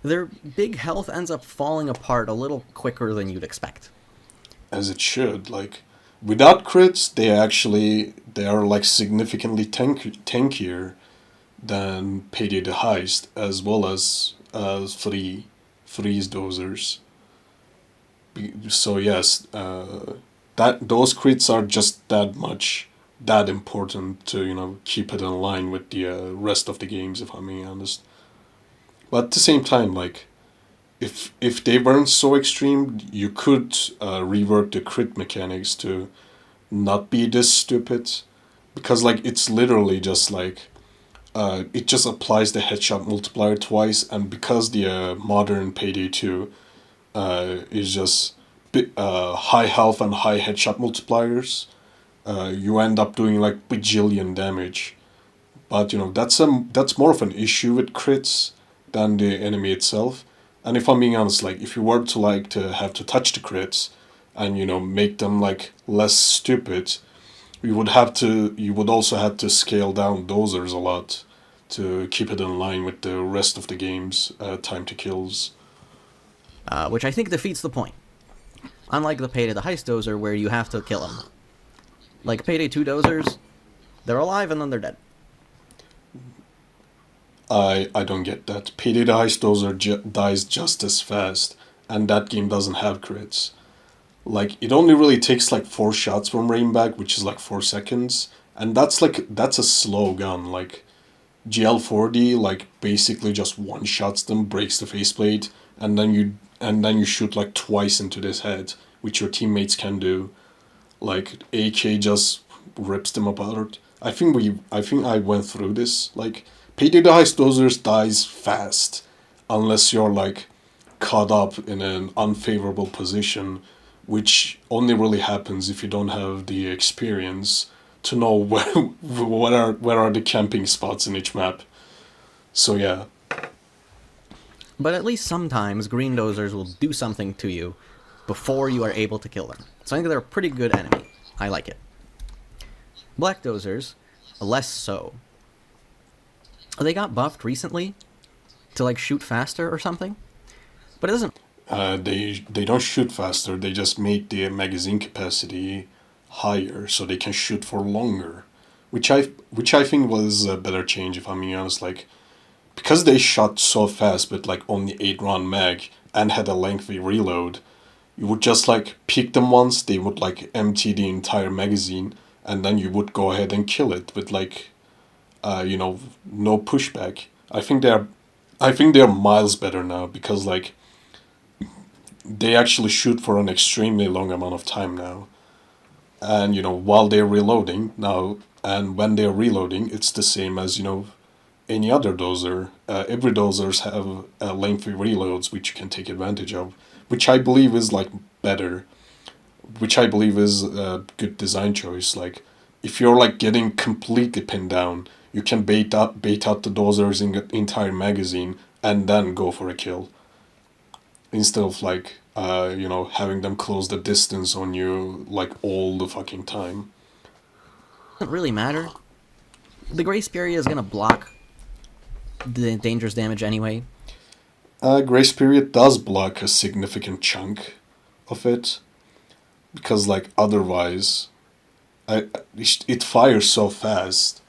their big health ends up falling apart a little quicker than you'd expect. As it should. Like, without crits, they are, like, significantly tankier than pd2 heist, as well as freeze dozers. So yes, that those crits are just that important to, keep it in line with the rest of the games, if I'm being honest. But at the same time, like, if they weren't so extreme, you could rework the crit mechanics to not be this stupid, because, like, it's literally just like, it just applies the headshot multiplier twice, and because the modern pd2 is just high health and high headshot multipliers, you end up doing, like, bajillion damage. But, that's more of an issue with crits than the enemy itself. And if I'm being honest, like, if you were to, like, to have to touch the crits and, make them, like, less stupid, you would also have to scale down dozers a lot to keep it in line with the rest of the game's time to kills. Which I think defeats the point. Unlike the Payday the Heist dozer, where you have to kill them. Like Payday 2 dozers, they're alive and then they're dead. I don't get that. Payday the Heist dozer dies just as fast, and that game doesn't have crits. Like, it only really takes, like, 4 shots from Rainback, which is, like, 4 seconds, and that's a slow gun. Like, GL4D, like, basically just one-shots them, breaks the faceplate, and then you shoot, like, twice into this head, which your teammates can do. Like, AK just rips them apart. I think I went through this. Like, Payday the Heist dozers dies fast, unless you're, like, caught up in an unfavorable position, which only really happens if you don't have the experience to know where are the camping spots in each map. So yeah. But at least sometimes green dozers will do something to you before you are able to kill them. So I think they're a pretty good enemy. I like it. Black dozers, less so. They got buffed recently to, like, shoot faster or something, but it doesn't. They don't shoot faster. They just make the magazine capacity higher so they can shoot for longer, which I think was a better change, if I'm being honest. Like, because they shot so fast with, like, only 8-round mag and had a lengthy reload, you would just, like, pick them once, they would, like, empty the entire magazine, and then you would go ahead and kill it with, like, no pushback. I think they're miles better now, because, like, they actually shoot for an extremely long amount of time now. And, while they're reloading now, and when they're reloading, it's the same as, any other dozer. Every dozers have lengthy reloads, which you can take advantage of, which I believe is, like, better, which I believe is a good design choice. Like, if you're, like, getting completely pinned down, you can bait out the dozers in the entire magazine and then go for a kill, instead of, like, having them close the distance on you, like, all the fucking time. doesn't really matter. The Grace Period is gonna block the dangerous damage anyway. Grace Period does block a significant chunk of it, because like otherwise, it fires so fast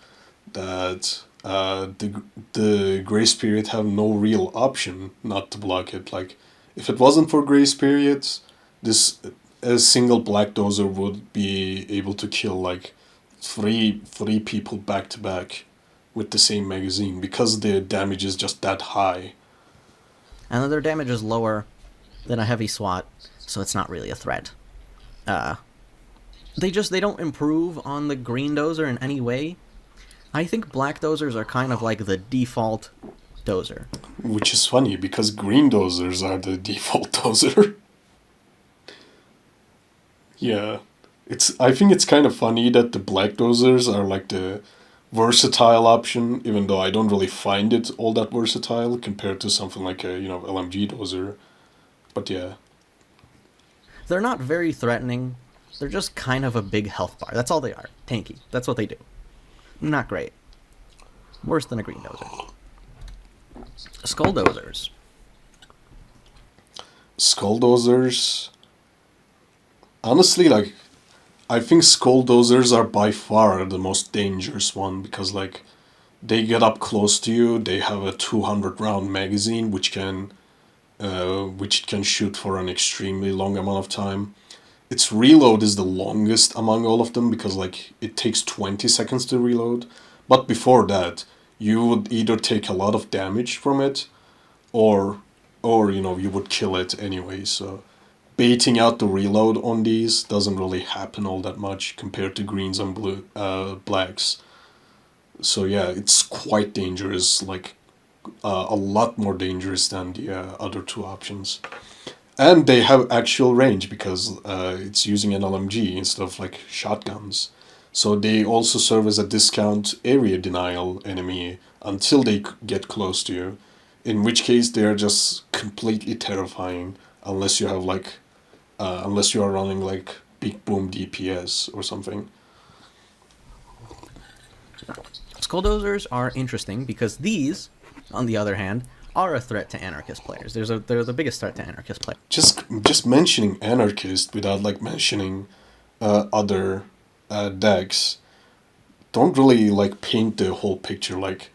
that the Grace Period have no real option not to block it. Like, if it wasn't for Grace Periods, this a single Black Dozer would be able to kill like three people back to back with the same magazine, because the damage is just that high. And their damage is lower than a heavy SWAT, so it's not really a threat. They don't improve on the green dozer in any way. I think black dozers are kind of like the default dozer. Which is funny, because green dozers are the default dozer. Yeah. I think it's kind of funny that the black dozers are like the versatile option, even though I don't really find it all that versatile compared to something like a, LMG dozer. But yeah. They're not very threatening. They're just kind of a big health bar. That's all they are. Tanky. That's what they do. Not great. Worse than a green dozer. Skull dozers. Skull dozers. Honestly, like, I think skull dozers are by far the most dangerous one, because like they get up close to you. They have a 200 round magazine which can shoot for an extremely long amount of time. Its reload is the longest among all of them, because like it takes 20 seconds to reload. But before that, you would either take a lot of damage from it, or you would kill it anyway. So baiting out the reload on these doesn't really happen all that much compared to greens and blacks. So yeah, it's quite dangerous, like a lot more dangerous than the other two options. And they have actual range, because it's using an LMG instead of like shotguns. So they also serve as a discount area denial enemy until they get close to you. In which case they are just completely terrifying, unless you have like unless you are running like big boom DPS or something. Skull dozers are interesting because these, on the other hand, are a threat to anarchist players. They're the biggest threat to anarchist players. Just mentioning anarchist without like mentioning other decks don't really like paint the whole picture. Like,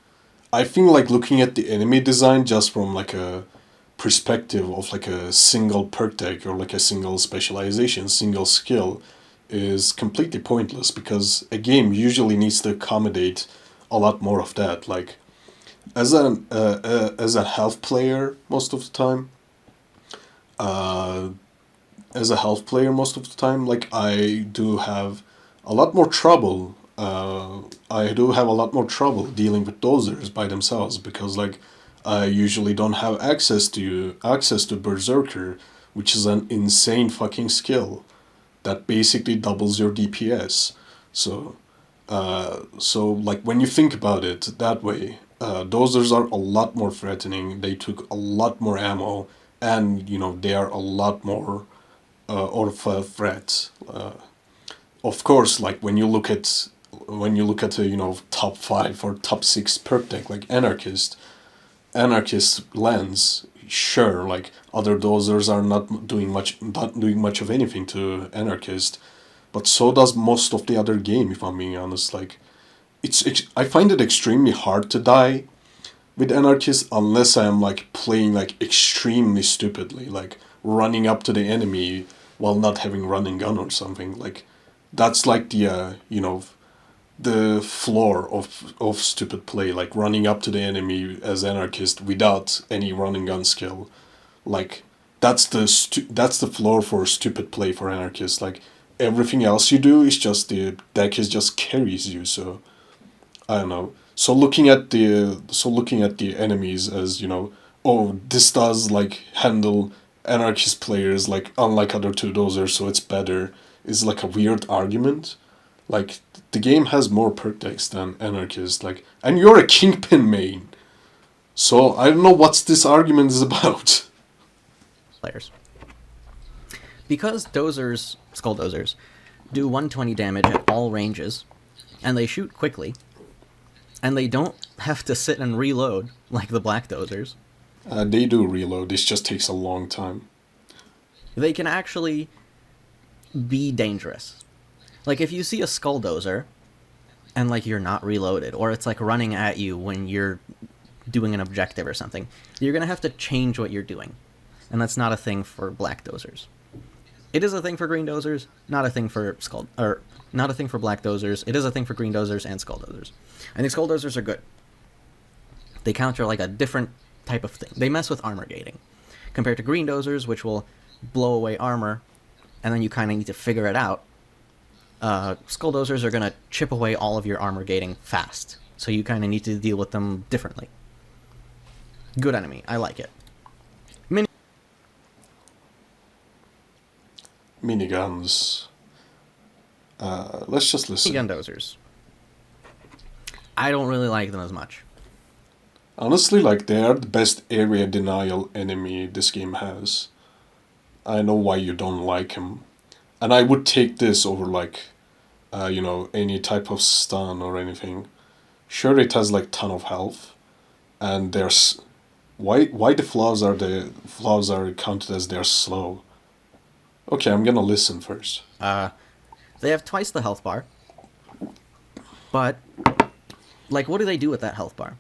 I think like looking at the enemy design just from like a perspective of like a single perk deck or like a single specialization, single skill, is completely pointless, because a game usually needs to accommodate a lot more of that. Like, as a health player most of the time, like I do have a lot more trouble. Dealing with dozers by themselves, because like I usually don't have access to Berserker, which is an insane fucking skill that basically doubles your DPS. So like when you think about it that way, dozers are a lot more threatening. They took a lot more ammo, and they are a lot more of a threat. Of course, like when you look at a top 5 or top 6 perk deck like anarchist lens, sure, like other dozers are not doing much of anything to anarchist, but so does most of the other game, if I'm being honest. Like, I find it extremely hard to die with anarchist unless I am like playing like extremely stupidly, like running up to the enemy while not having running gun or something. Like, that's like the floor of stupid play, like running up to the enemy as anarchist without any running gun skill. Like, that's the floor for stupid play for anarchist. Like, everything else you do is just the deck is just carries you. So I don't know. So looking at the enemies as, oh, this does like handle anarchist players like unlike other two dozers, so it's better, is like a weird argument. Like, the game has more perk decks than anarchist, like, and you're a kingpin main. So I don't know what this argument is about. Players. Because skull dozers, do 120 damage at all ranges, and they shoot quickly, and they don't have to sit and reload like the black dozers. They do reload, this just takes a long time. They can actually be dangerous. Like, if you see a skull dozer, and, like, you're not reloaded, or it's, like, running at you when you're doing an objective or something, you're gonna have to change what you're doing. And that's not a thing for black dozers. It is a thing for green dozers, not a thing for not a thing for black dozers. It is a thing for green dozers and skull dozers. I think skull dozers are good. They counter, like, a different type of thing. They mess with armor gating. Compared to green dozers, which will blow away armor, and then you kind of need to figure it out. Skull dozers are going to chip away all of your armor gating fast, so you kind of need to deal with them differently. Good enemy. I like it. Miniguns. Let's just listen. Gun dozers. I don't really like them as much. Honestly, like, they are the best area denial enemy this game has. I know why you don't like him. And I would take this over, like, any type of stun or anything. Sure, it has, like, ton of health. And there's... Why the flaws are counted as they're slow? Okay, I'm gonna listen first. They have twice the health bar. But, like, what do they do with that health bar?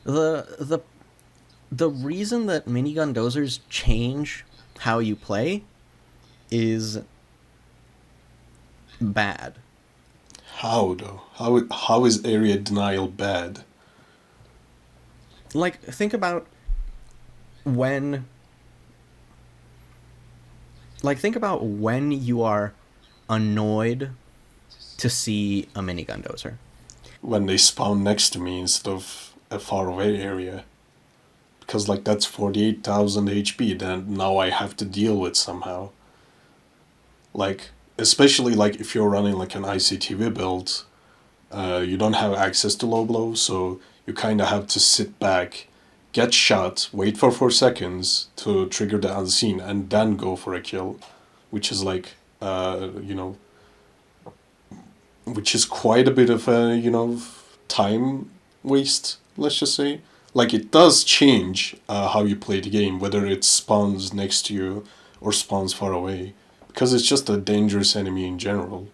The reason that minigun dozers change how you play is bad. How, though? How is area denial bad? Like, think about when... Like, think about when you are annoyed to see a minigun dozer. When they spawn next to me instead of a faraway area. Because, like, that's 48,000 HP that now I have to deal with somehow. Like, especially, like, if you're running, like, an ICTV build, you don't have access to low blow, so you kind of have to sit back, get shot, wait for 4 seconds to trigger the unseen, and then go for a kill. Which is, like, which is quite a bit of a, time waste, let's just say. Like, it does change how you play the game, whether it spawns next to you or spawns far away. Because it's just a dangerous enemy in general.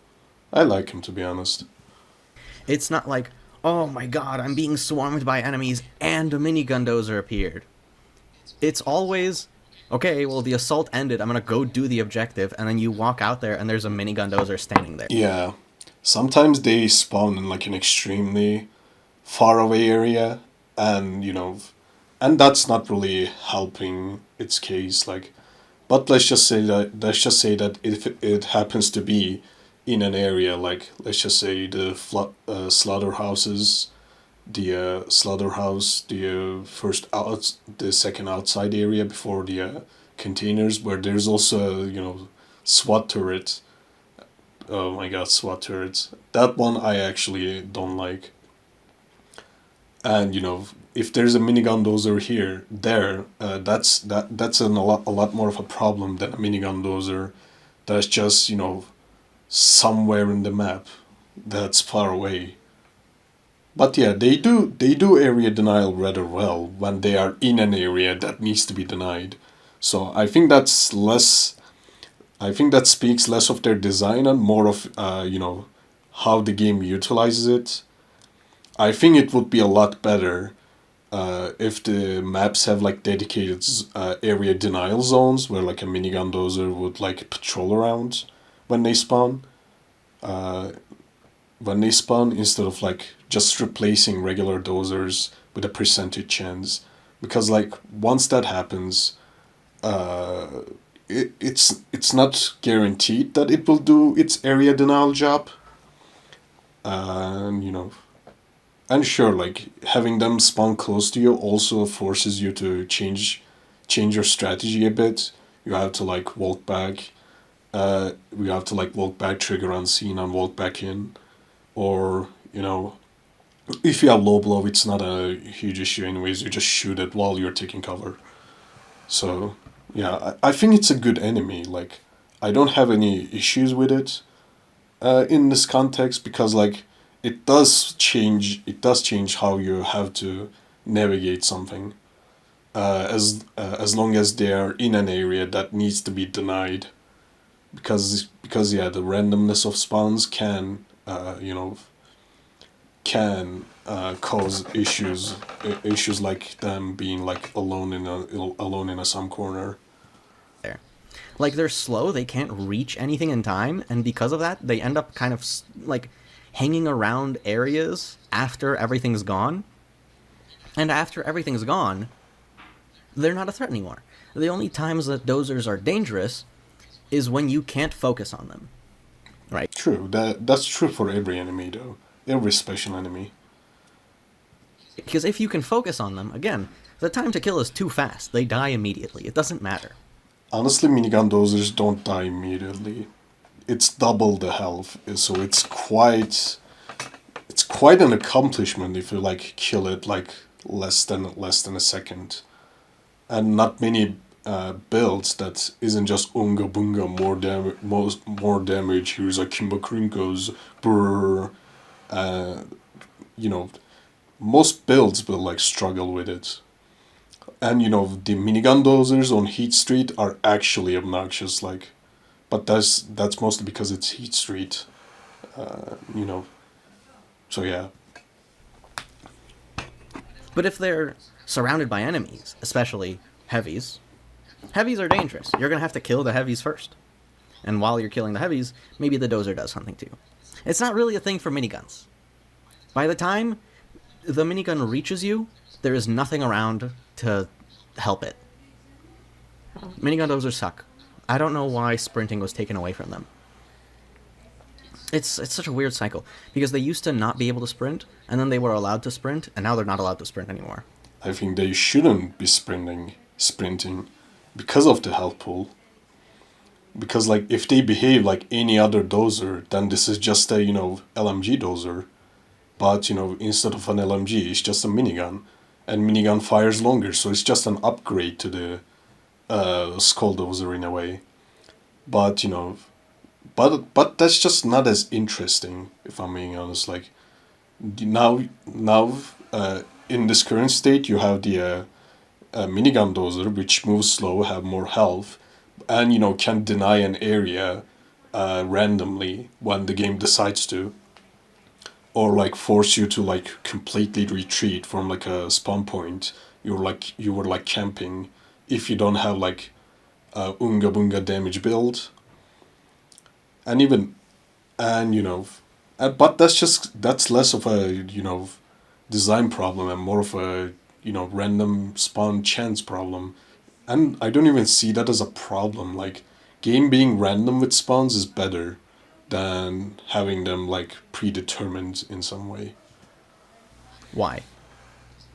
I like him, to be honest. It's not like, oh my god, I'm being swarmed by enemies and a minigun dozer appeared. It's always, okay, well, the assault ended, I'm gonna go do the objective, and then you walk out there and there's a minigun dozer standing there. Yeah. Sometimes they spawn in, like, an extremely far away area, and, and that's not really helping its case, like, but let's just say that if it happens to be in an area, like, let's just say the slaughterhouses, the slaughterhouse, the second outside area before the containers, where there's also SWAT turret. Oh my god, SWAT turrets. That one I actually don't like. And if there's a minigun dozer that's a lot more of a problem than a minigun dozer that's just somewhere in the map that's far away. But yeah, they do area denial rather well when they are in an area that needs to be denied. So I think that speaks less of their design and more of how the game utilizes it. I think it would be a lot better if the maps have, like, dedicated area denial zones where, like, a minigun dozer would, like, patrol around when they spawn. Instead of, like, just replacing regular dozers with a percentage chance. Because, like, once that happens, it's not guaranteed that it will do its area denial job. And sure, like, having them spawn close to you also forces you to change your strategy a bit. You have to, like, walk back. We have to, like, walk back, trigger unseen, and walk back in. Or, if you have low blow, it's not a huge issue anyways. You just shoot it while you're taking cover. So, yeah, I think it's a good enemy. Like, I don't have any issues with it in this context because, like, it does change. It does change how you have to navigate something. As long as they are in an area that needs to be denied, because yeah, the randomness of spawns can cause issues like them being like alone in a some corner. there. Like they're slow, they can't reach anything in time, and because of that, they end up kind of like hanging around areas after everything's gone. And after everything's gone, they're not a threat anymore. The only times that dozers are dangerous is when you can't focus on them, right? True. That's true for every enemy though. Every special enemy. Because if you can focus on them, again, the time to kill is too fast. They die immediately. It doesn't matter. Honestly, minigun dozers don't die immediately. It's double the health, so it's quite an accomplishment if you like kill it like less than a second. And not many builds that isn't just unga bunga more damage. Here's a Kimba Krinkos, brrr. Uh, you know, most builds will like struggle with it. And the minigun dozers on Heat Street are actually obnoxious. Like, but that's mostly because it's Heat Street. You know, so yeah. But if they're surrounded by enemies, especially heavies, heavies are dangerous. You're going to have to kill the heavies first. And while you're killing the heavies, maybe the dozer does something too. It's not really a thing for miniguns. By the time the minigun reaches you, there is nothing around to help it. Minigun dozers suck. I don't know why sprinting was taken away from them. It's such a weird cycle, because they used to not be able to sprint, and then they were allowed to sprint, and now they're not allowed to sprint anymore. I think they shouldn't be sprinting because of the health pool. Because like if they behave like any other dozer, then this is just a LMG dozer. But instead of an LMG, it's just a minigun, and minigun fires longer, so it's just an upgrade to the skull dozer in a way. But but that's just not as interesting, if I'm being honest. Like now in this current state, you have the minigun dozer, which moves slow, have more health, and can deny an area randomly when the game decides to, or like force you to like completely retreat from like a spawn point. You were like camping if you don't have like a unga bunga damage build, and even and but that's less of a design problem and more of a random spawn chance problem. And I don't even see that as a problem. Like, game being random with spawns is better than having them like predetermined in some way. Why?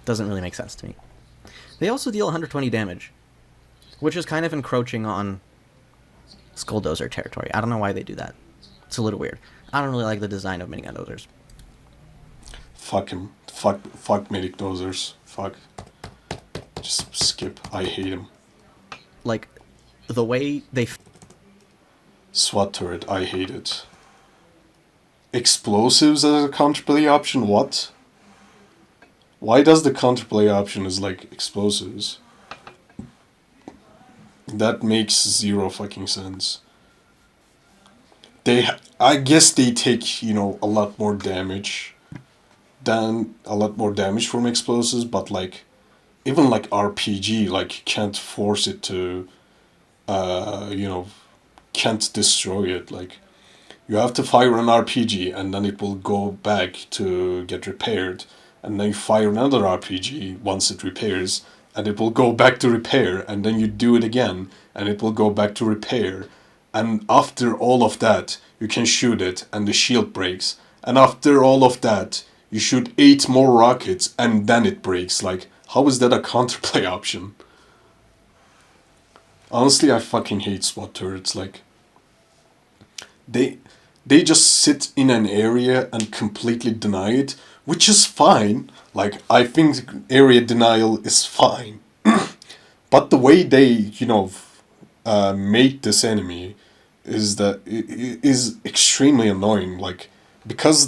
Doesn't really make sense to me. They also deal 120 damage, which is kind of encroaching on Skull Dozer territory. I don't know why they do that. It's a little weird. I don't really like the design of minigun dozers. Fuck him. Fuck medic dozers. Fuck. Just skip. I hate him. Like, the way they... SWAT turret. I hate it. Explosives as a counterplay option? What? Why does the counterplay option is like explosives? That makes zero fucking sense. I guess they take, a lot more damage from explosives, but like, even like RPG, like, can't force it to, can't destroy it. Like, you have to fire an RPG and then it will go back to get repaired, and then you fire another RPG once it repairs, and it will go back to repair, and then you do it again, and it will go back to repair. And after all of that, you can shoot it, and the shield breaks. And after all of that, you shoot 8 more rockets, and then it breaks. Like, how is that a counterplay option? Honestly, I fucking hate SWAT turrets. Like, they just sit in an area and completely deny it, which is fine. Like, I think area denial is fine. But the way they, make this enemy is extremely annoying. Like, because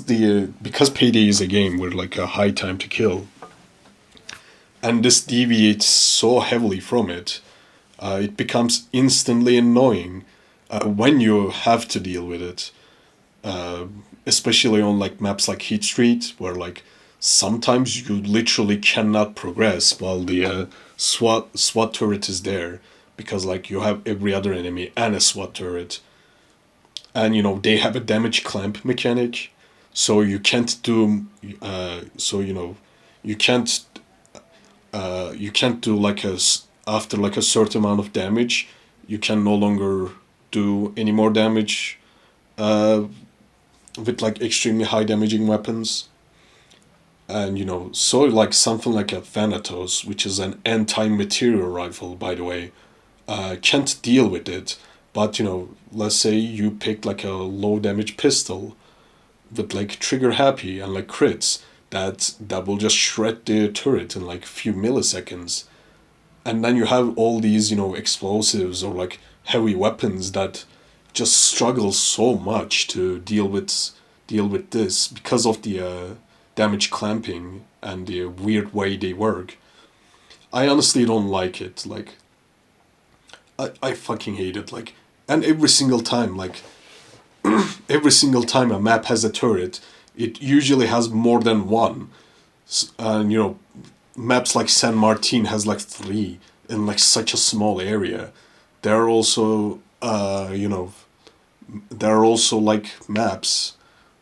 payday is a game with like a high time to kill, and this deviates so heavily from it, it becomes instantly annoying when you have to deal with it, especially on like maps like Heat Street, where like sometimes you literally cannot progress while the SWAT turret is there, because like you have every other enemy and a SWAT turret, and they have a damage clamp mechanic, so you can't do so you can't you can't do like after like a certain amount of damage, you can no longer do any more damage uh, with like extremely high damaging weapons. And so like something like a Thanatos, which is an anti-material rifle, by the way, can't deal with it. But let's say you pick like a low damage pistol with like trigger happy and like crits, that will just shred the turret in like a few milliseconds. And then you have all these explosives or like heavy weapons that just struggle so much to deal with this because of the damage clamping and the weird way they work. I honestly don't like it. Like, I fucking hate it. Like, and every single time a map has a turret, it usually has more than one. And maps like San Martin has like three in like such a small area. There are also there are also like maps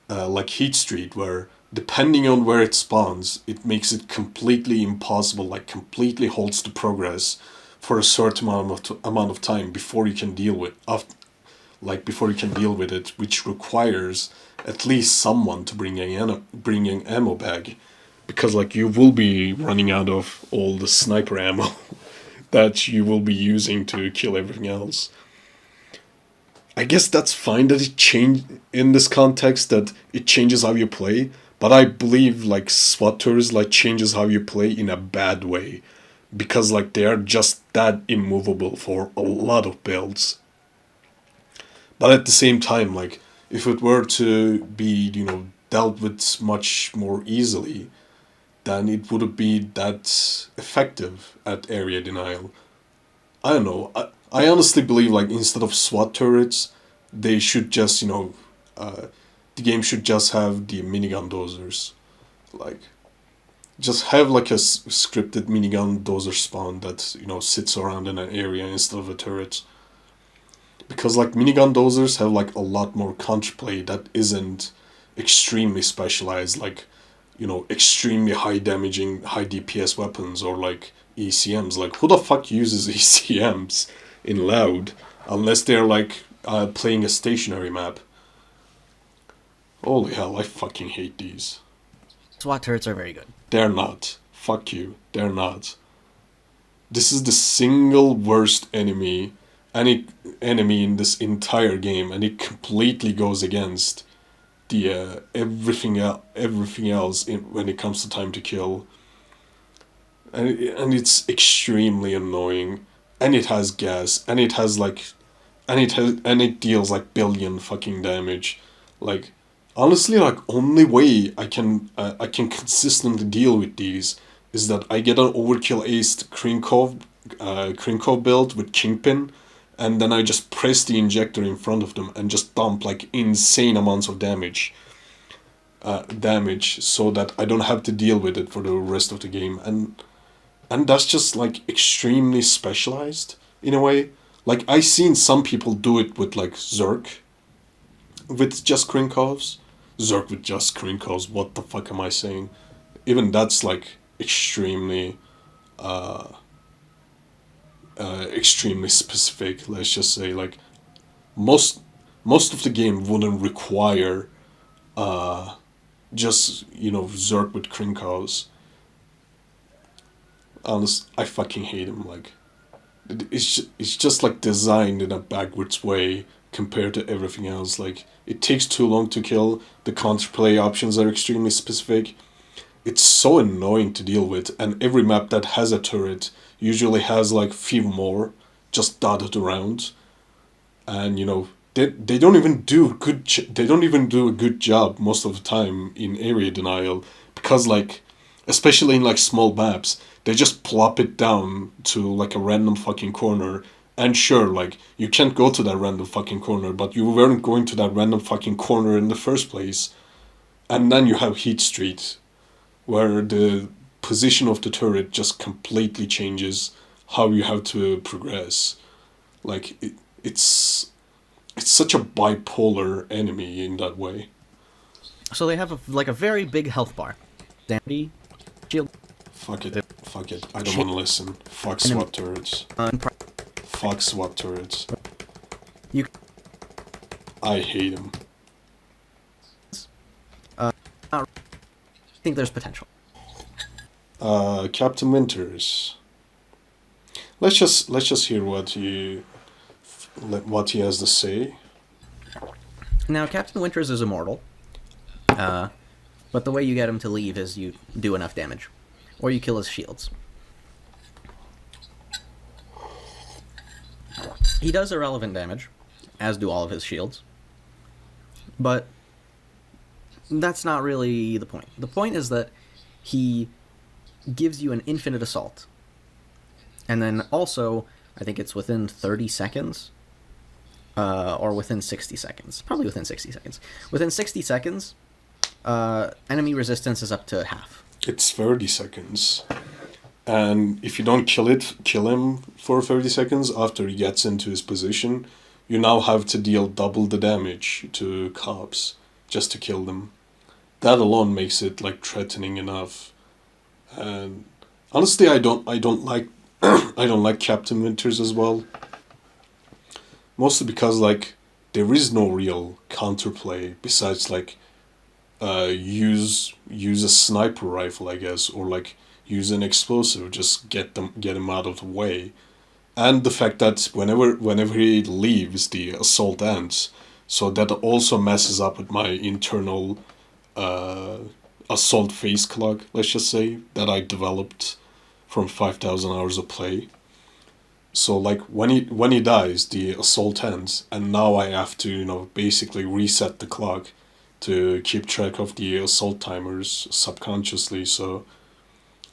like Heat Street, where depending on where it spawns, it makes it completely impossible, like completely halts the progress for a certain amount of time before you can deal with before you can deal with it, which requires at least someone to bring an ammo bag, because like you will be running out of all the sniper ammo that you will be using to kill everything else. I guess that's fine that it changed in this context, that it changes how you play, but I believe like SWAT turrets like changes how you play in a bad way, because like they are just that immovable for a lot of builds. But at the same time, like if it were to be dealt with much more easily, then it wouldn't be that effective at area denial. I don't know. I honestly believe like instead of SWAT turrets, they should just the game should just have the minigun dozers. Like just have like a scripted minigun dozer spawn that sits around in an area instead of a turret. Because like minigun dozers have like a lot more counterplay that isn't extremely specialized, like extremely high damaging, high DPS weapons, or like ECMs. Like who the fuck uses ECMs in loud unless they're like playing a stationary map? Holy hell, I fucking hate these. SWAT turrets are very good. They're not. Fuck you. They're not. This is the single worst any enemy in this entire game, and it completely goes against the everything else when it comes to time to kill. And it's extremely annoying, and it has gas, and it has like, and it deals like billion fucking damage. Like honestly, like only way I can consistently deal with these is that I get an overkill aced Krinkov build with Kingpin, and then I just press the injector in front of them and just dump like insane amounts of damage, so that I don't have to deal with it for the rest of the game. And that's just like extremely specialized in a way. Like I seen some people do it with like Zerk with just Krinkovs. Zerk with just Krinkovs, what the fuck am I saying? Even that's like extremely extremely specific. Let's just say like most most of the game wouldn't require just Zerk with Krinkovs. Honest, I fucking hate him. Like it's just like designed in a backwards way compared to everything else. Like it takes too long to kill. The counterplay options are extremely specific. It's so annoying to deal with, and every map that has a turret usually has like few more just dotted around. And they don't even do they don't even do a good job most of the time in area denial, because like, especially in like small maps, they just plop it down to like a random fucking corner. And sure, like, you can't go to that random fucking corner, but you weren't going to that random fucking corner in the first place. And then you have Heat Street, where the position of the turret just completely changes how you have to progress. Like, it's such a bipolar enemy in that way. So they have like a very big health bar. Dandy, shield, Fuck it. I don't shield, want to listen. Fuck and SWAT turrets. Fuck SWAT turrets. you I hate them. I think there's potential. Captain Winters. Let's just hear what he has to say. Now, Captain Winters is immortal, but the way you get him to leave is you do enough damage, or you kill his shields. He does irrelevant damage, as do all of his shields, but that's not really the point. The point is that he gives you an infinite assault, and then also, I think it's within 30 seconds, or within 60 seconds. Probably within 60 seconds. Within 60 seconds, enemy resistance is up to half. It's 30 seconds. And if you don't kill him for 30 seconds after he gets into his position, you now have to deal double the damage to cops just to kill them. That alone makes it like threatening enough. And honestly, I don't like I don't like Captain Winters as well. Mostly because like there is no real counterplay besides like use a sniper rifle, I guess, or like use an explosive, just get him out of the way. And the fact that whenever he leaves, the assault ends. So that also messes up with my internal assault phase clock, let's just say, that I developed from 5,000 hours of play. So like when he dies, the assault ends, and now I have to basically reset the clock to keep track of the assault timers subconsciously. So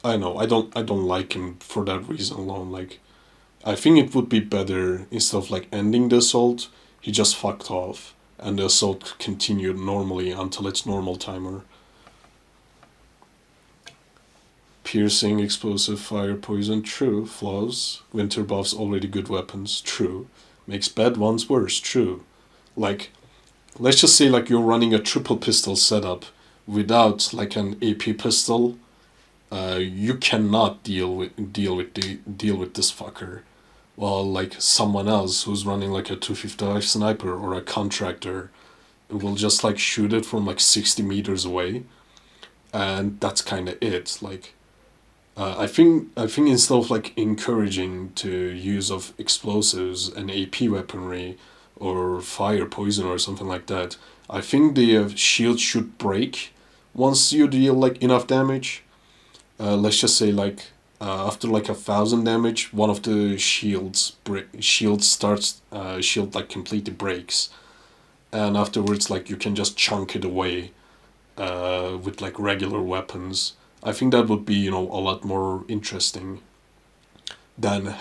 I know I don't like him for that reason alone. Like, I think it would be better, instead of like ending the assault, he just fucked off and the assault continued normally until its normal timer. Piercing, explosive, fire, poison, true. Flaws. Winter buffs already good weapons, true. Makes bad ones worse, true. Like, let's just say like you're running a triple pistol setup without like an AP pistol. You cannot deal with this fucker. While like someone else who's running like a 255 sniper or a contractor will just like shoot it from like 60 meters away, and that's kind of it. Like, I think instead of like encouraging to use of explosives and AP weaponry or fire poison or something like that, I think the shield should break once you deal like enough damage. Let's just say like after like 1,000 damage, one of the shield like completely breaks, and afterwards like you can just chunk it away with like regular weapons. I think that would be a lot more interesting than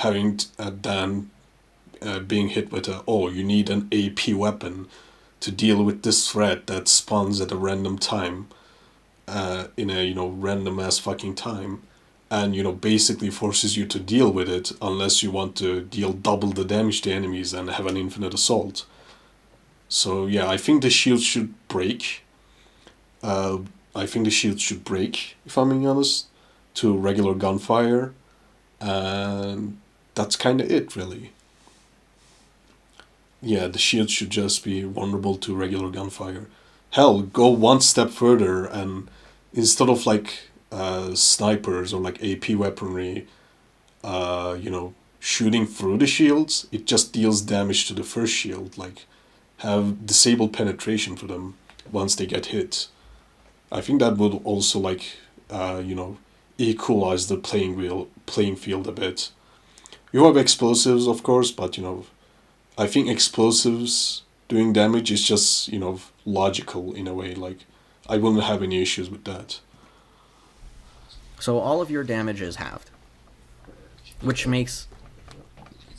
being hit with you need an AP weapon to deal with this threat that spawns at a random time, in a random ass fucking time, and basically forces you to deal with it unless you want to deal double the damage to enemies and have an infinite assault. So yeah, I think the shield should break. If I'm being honest, to regular gunfire, and that's kind of it, really. Yeah, the shield should just be vulnerable to regular gunfire. Hell, go one step further, and instead of like snipers or like AP weaponry, shooting through the shields, it just deals damage to the first shield. Like, have disable penetration for them once they get hit. I think that would also like, equalize the playing field a bit. You have explosives, of course, but I think explosives doing damage is just, logical in a way. Like, I wouldn't have any issues with that. So all of your damage is halved, which makes,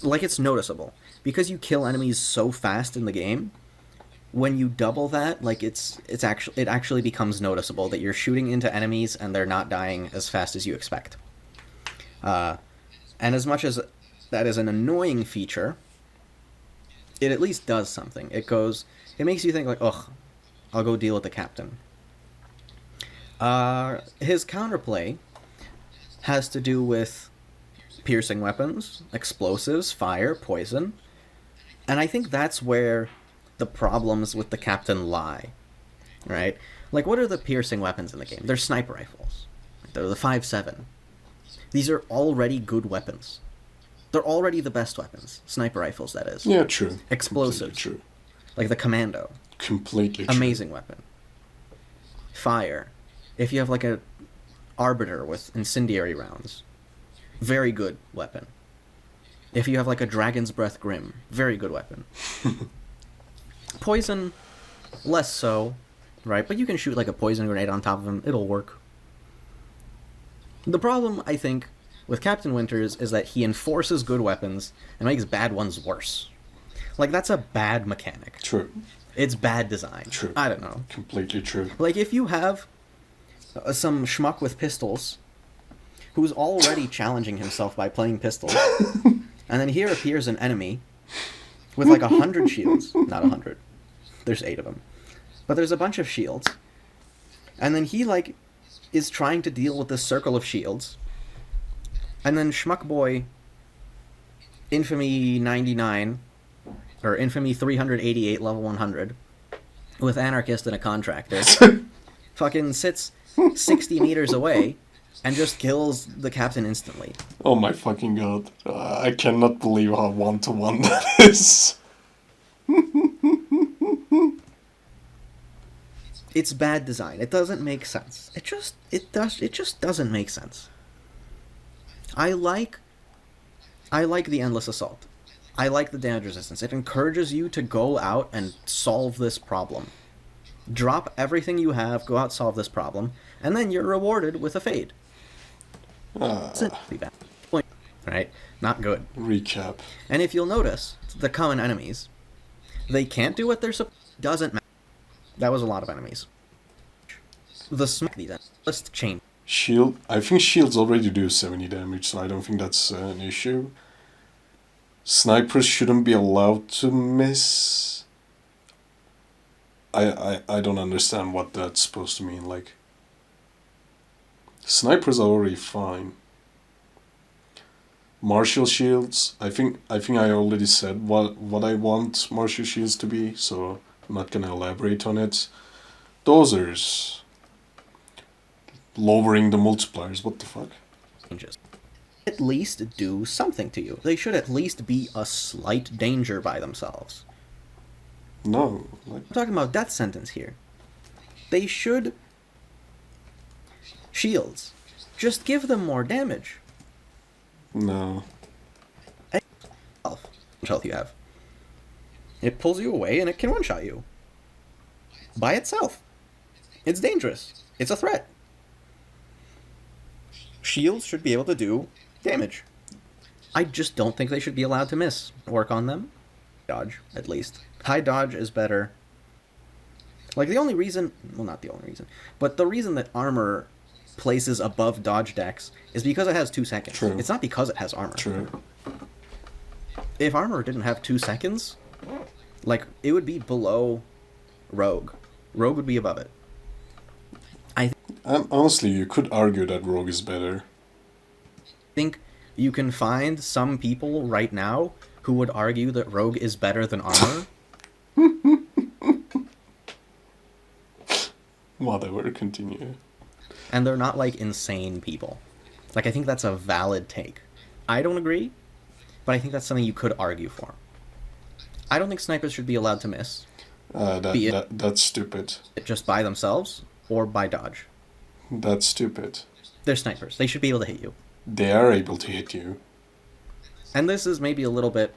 like, it's noticeable. Because you kill enemies so fast in the game, when you double that, like, it actually becomes noticeable that you're shooting into enemies and they're not dying as fast as you expect. And as much as that is an annoying feature, it at least does something. It makes you think, like, ugh, I'll go deal with the captain. His counterplay has to do with piercing weapons, explosives, fire, poison. And I think that's where the problems with the captain lie, right? Like, what are the piercing weapons in the game? They're sniper rifles. They're the 5.7. These are already good weapons. They're already the best weapons. Sniper rifles, that is. Yeah, true. Explosives. Completely true. Like the commando. Completely true. Amazing weapon. Fire. If you have, like, a arbiter with incendiary rounds, very good weapon. If you have, like, a dragon's breath grim, very good weapon. Poison, less so, right? But you can shoot, like, a poison grenade on top of him. It'll work. The problem, I think, with Captain Winters is that he enforces good weapons and makes bad ones worse. Like, that's a bad mechanic. True. It's bad design. True. I don't know. Completely true. Like, if you have some schmuck with pistols who's already challenging himself by playing pistols, and then here appears an enemy with, like, 100 shields. Not 100. There's 8 of them. But there's a bunch of shields. And then he, like, is trying to deal with this circle of shields. And then Schmuck Boy, Infamy 99, or Infamy 388, level 100, with Anarchist and a Contractor, fucking sits 60 meters away and just kills the captain instantly. Oh my fucking god. I cannot believe how one-to-one that is. It's bad design. It doesn't make sense. It just doesn't make sense. I like the Endless Assault. I like the damage resistance. It encourages you to go out and solve this problem. Drop everything you have, go out, solve this problem, and then you're rewarded with a fade. Simply bad. Right? Not good. Recap. And if you'll notice, the common enemies, they can't do what they're supposed to. Doesn't matter. That was a lot of enemies. The smack these list change. Shield. I think shields already do 70 damage, so I don't think that's an issue. Snipers shouldn't be allowed to miss. I don't understand what that's supposed to mean. Like, snipers are already fine. Martial shields. I think I already said what I want martial shields to be, so I'm not gonna elaborate on it. Dozers. Lowering the multipliers. What the fuck? Changes. At least do something to you. They should at least be a slight danger by themselves. No. Like, I'm talking about death sentence here. They should... Shields. Just give them more damage. no. How much health you have. It pulls you away and it can one-shot you. By itself. It's dangerous. It's a threat. Shields should be able to do damage. I just don't think they should be allowed to miss. Work on them. Dodge, at least. High dodge is better. Like, the only reason... Well, not the only reason. But the reason that armor places above dodge decks is because it has 2 seconds. True. It's not because it has armor. True. If armor didn't have 2 seconds, like, it would be below Rogue. Rogue would be above it. Honestly, you could argue that Rogue is better. Think you can find some people right now who would argue that Rogue is better than armor. Whatever, continue. And they're not, like, insane people. Like, I think that's a valid take. I don't agree, but I think that's something you could argue for. I don't think snipers should be allowed to miss. That's stupid. Just by themselves or by dodge. That's stupid. They're snipers. They should be able to hit you. They are able to hit you. And this is maybe a little bit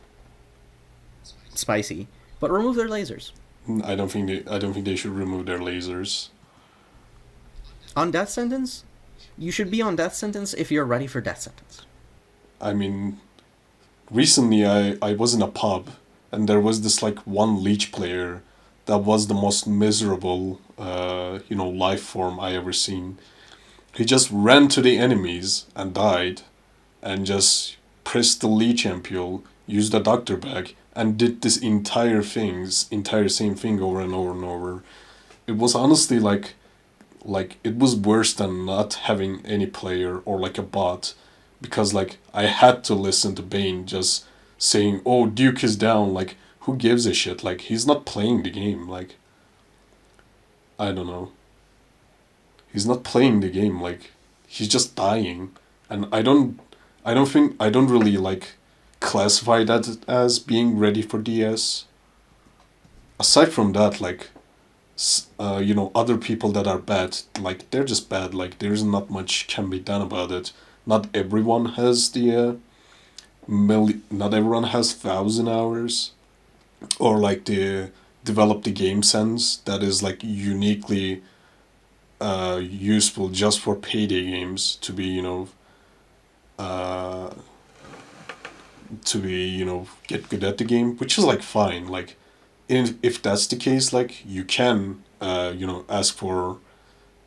spicy, But remove their lasers. I don't think they should remove their lasers. On death sentence, you should be on death sentence if you're ready for death sentence. I mean, recently I was in a pub and there was this like one leech player that was the most miserable life form I ever seen. He just ran to the enemies and died, and just pressed the leech ampule, used a doctor bag, and did this entire same thing over and over and over. It was honestly like it was worse than not having any player or like a bot, because like I had to listen to Bane just saying, "Oh, Duke is down." Like, who gives a shit? Like, he's not playing the game. Like, I don't know. He's not playing the game. Like, he's just dying, and I don't really like classify that as being ready for DS. Aside from that, like, other people that are bad, like, they're just bad. Like, there's not much can be done about it. Not everyone has not everyone has 1,000 hours, or like the develop the game sense that is like uniquely useful just for payday games to be uh, get good at the game, which is like fine. Like, if that's the case, like, you can ask for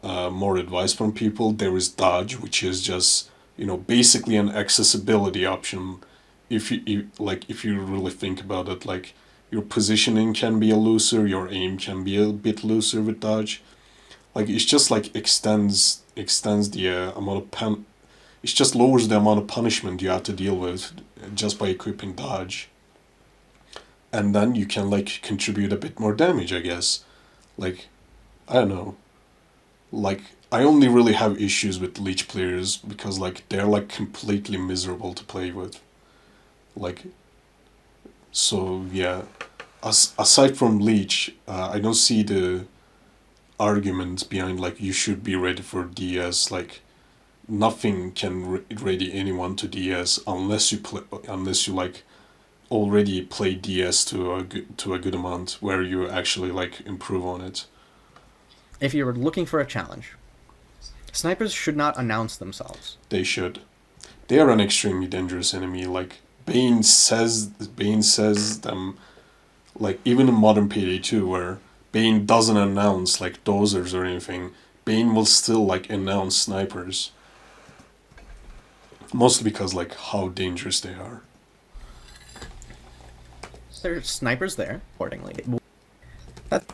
more advice from people. There is dodge, which is just basically an accessibility option. If you really think about it, like, your positioning can be a looser, your aim can be a bit looser with dodge. Like, it's just like extends the amount of it just lowers the amount of punishment you have to deal with just by equipping dodge. And then you can like contribute a bit more damage, I guess. Like, I don't know. Like, I only really have issues with leech players because like they're like completely miserable to play with. Like, so yeah. Aside from leech, I don't see the arguments behind like you should be ready for DS. Like, nothing can ready anyone to DS unless you like already play DS to a good amount where you actually like improve on it. If you're looking for a challenge, snipers should not announce themselves. They should. They are an extremely dangerous enemy. Like, Bane says them, like, even in modern pd2 where Bane doesn't announce like dozers or anything, Bane will still like announce snipers. Mostly because like how dangerous they are. There's snipers there, accordingly. That's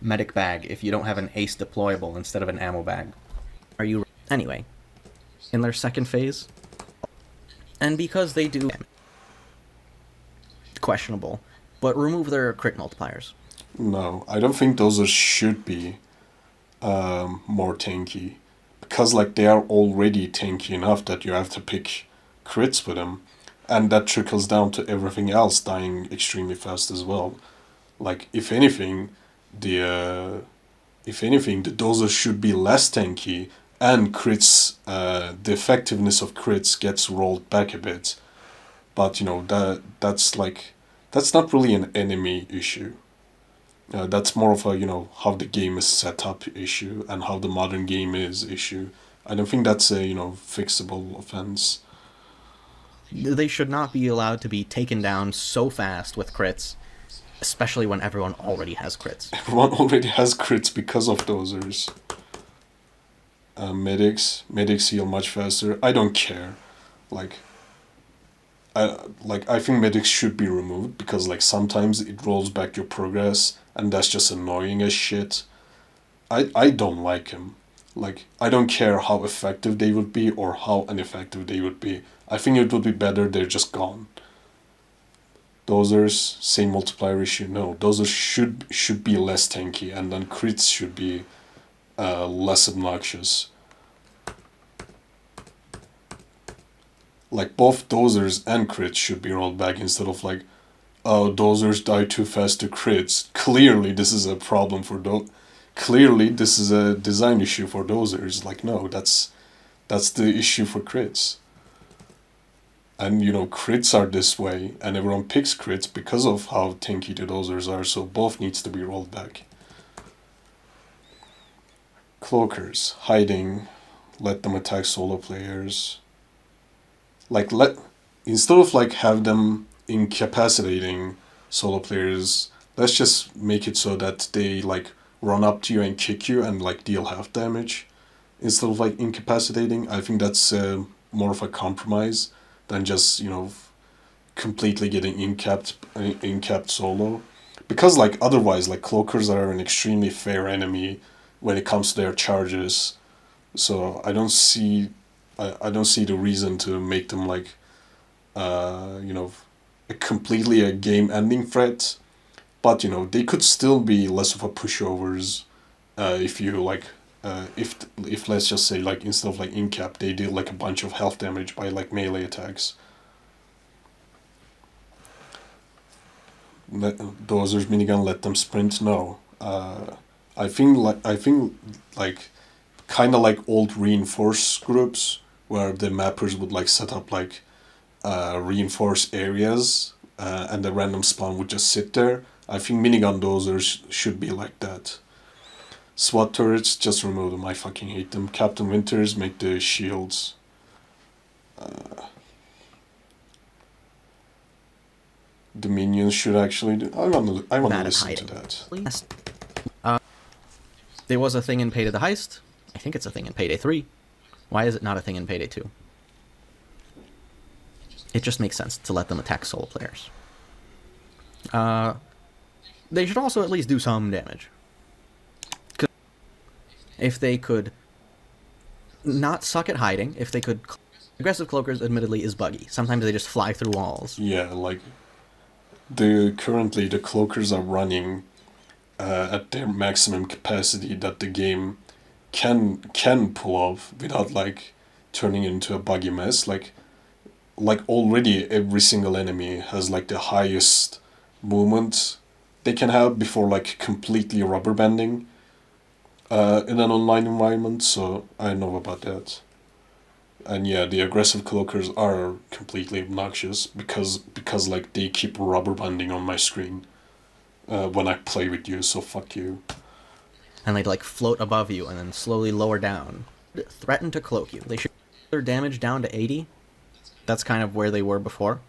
medic bag if you don't have an ace deployable instead of an ammo bag. Are you... Anyway, in their second phase, and because they do... questionable, but remove their crit multipliers. No, I don't think those should be more tanky. Because like they are already tanky enough that you have to pick crits with them. And that trickles down to everything else dying extremely fast as well. Like, if anything, the doses should be less tanky, and crits, the effectiveness of crits gets rolled back a bit. But that's not really an enemy issue. That's more of a how the game is set up issue and how the modern game is issue. I don't think that's a fixable offense. They should not be allowed to be taken down so fast with crits, especially when everyone already has crits. Everyone already has crits because of dozers. Medics heal much faster. I don't care. I think medics should be removed because like sometimes it rolls back your progress and that's just annoying as shit. I don't like him. Like, I don't care how effective they would be or how ineffective they would be. I think it would be better they're just gone. Dozers, same multiplier issue. No, dozers should be less tanky, and then crits should be less obnoxious. Like, both dozers and crits should be rolled back instead of like, oh, dozers die too fast to crits. Clearly, this is a problem for Clearly, this is a design issue for dozers. Like, no, that's the issue for crits. And crits are this way, and everyone picks crits because of how tanky the dozers are, so both needs to be rolled back. Cloakers, hiding, let them attack solo players. Instead of have them incapacitating solo players, let's just make it so that they run up to you and kick you and deal half damage instead of incapacitating. I think that's more of a compromise than just completely getting incapped solo, because otherwise cloakers are an extremely fair enemy when it comes to their charges. So I don't see the reason to make them completely a game ending threat. But they could still be less of a pushovers if you if let's just say instead of incap, they did a bunch of health damage by melee attacks. Dozers minigun, let them sprint. No, I think kind of like old reinforce groups where the mappers would set up reinforced areas and the random spawn would just sit there. I think minigun dozers should be like that. SWAT turrets, just remove them. I fucking hate them. Captain Winters, make the shields. The minions should actually do. I want to listen to that. There was a thing in Payday the Heist. I think it's a thing in Payday 3. Why is it not a thing in Payday 2? It just makes sense to let them attack solo players. They should also at least do some damage. If they could not suck at hiding, if they could... Aggressive cloakers, admittedly, is buggy. Sometimes they just fly through walls. Yeah, currently the cloakers are running at their maximum capacity that the game can pull off without turning into a buggy mess. Already every single enemy has the highest movement they can have before completely rubber banding in an online environment, so I know about that. And yeah, the aggressive cloakers are completely obnoxious because they keep rubber banding on my screen when I play with you, so fuck you. And they'd float above you and then slowly lower down. Threaten to cloak you. They should their damage down to 80. That's kind of where they were before.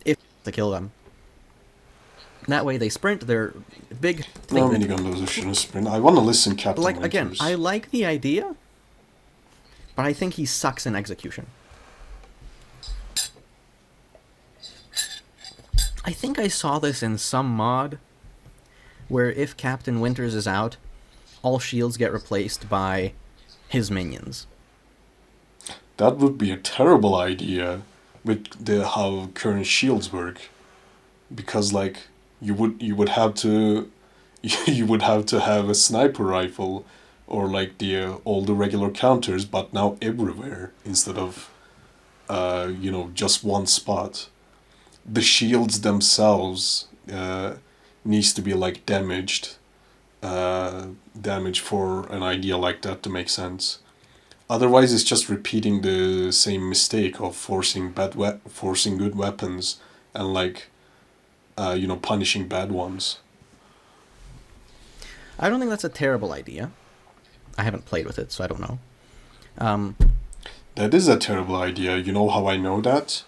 If to kill them. That way they sprint, they're big... No, minigun dozers shouldn't sprint. I want to listen, Captain Winters. Again, I like the idea, but I think he sucks in execution. I think I saw this in some mod, where if Captain Winters is out, all shields get replaced by his minions. That would be a terrible idea with how current shields work, because you would have to have a sniper rifle or all the regular counters, but now everywhere instead of just one spot. The shields themselves needs to be damaged for an idea like that to make sense. Otherwise, it's just repeating the same mistake of forcing good weapons and punishing bad ones. I don't think that's a terrible idea. I haven't played with it, so I don't know. That is a terrible idea. You know how I know that?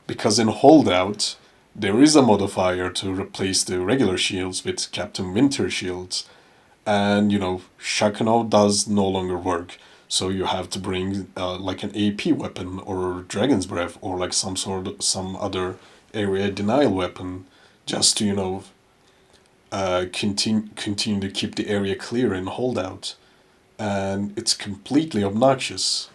Because in Holdout, there is a modifier to replace the regular shields with Captain Winter shields. And, Shakuno does no longer work. So you have to bring an AP weapon or Dragon's Breath or some other area denial weapon just to, continue to keep the area clear in Holdout. And it's completely obnoxious.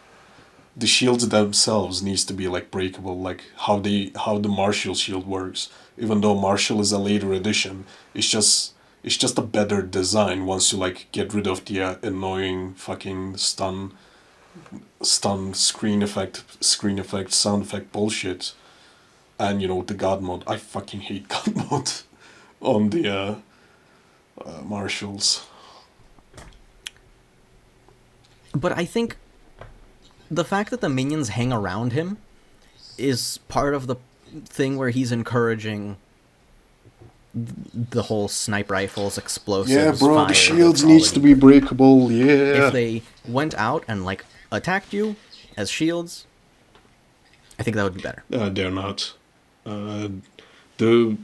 The shields themselves needs to be breakable, how the Martial shield works. Even though Martial is a later addition, it's just a better design once you get rid of the annoying fucking stun screen effect sound effect bullshit. And the God mode. I fucking hate God mode on the Martials. But I think The fact that the minions hang around him is part of the thing where he's encouraging the whole sniper rifles, explosives, Yeah, bro, fire the shields that's needs to already- be breakable. Yeah. If they went out and like attacked you as shields, I think that would be better. They're not. The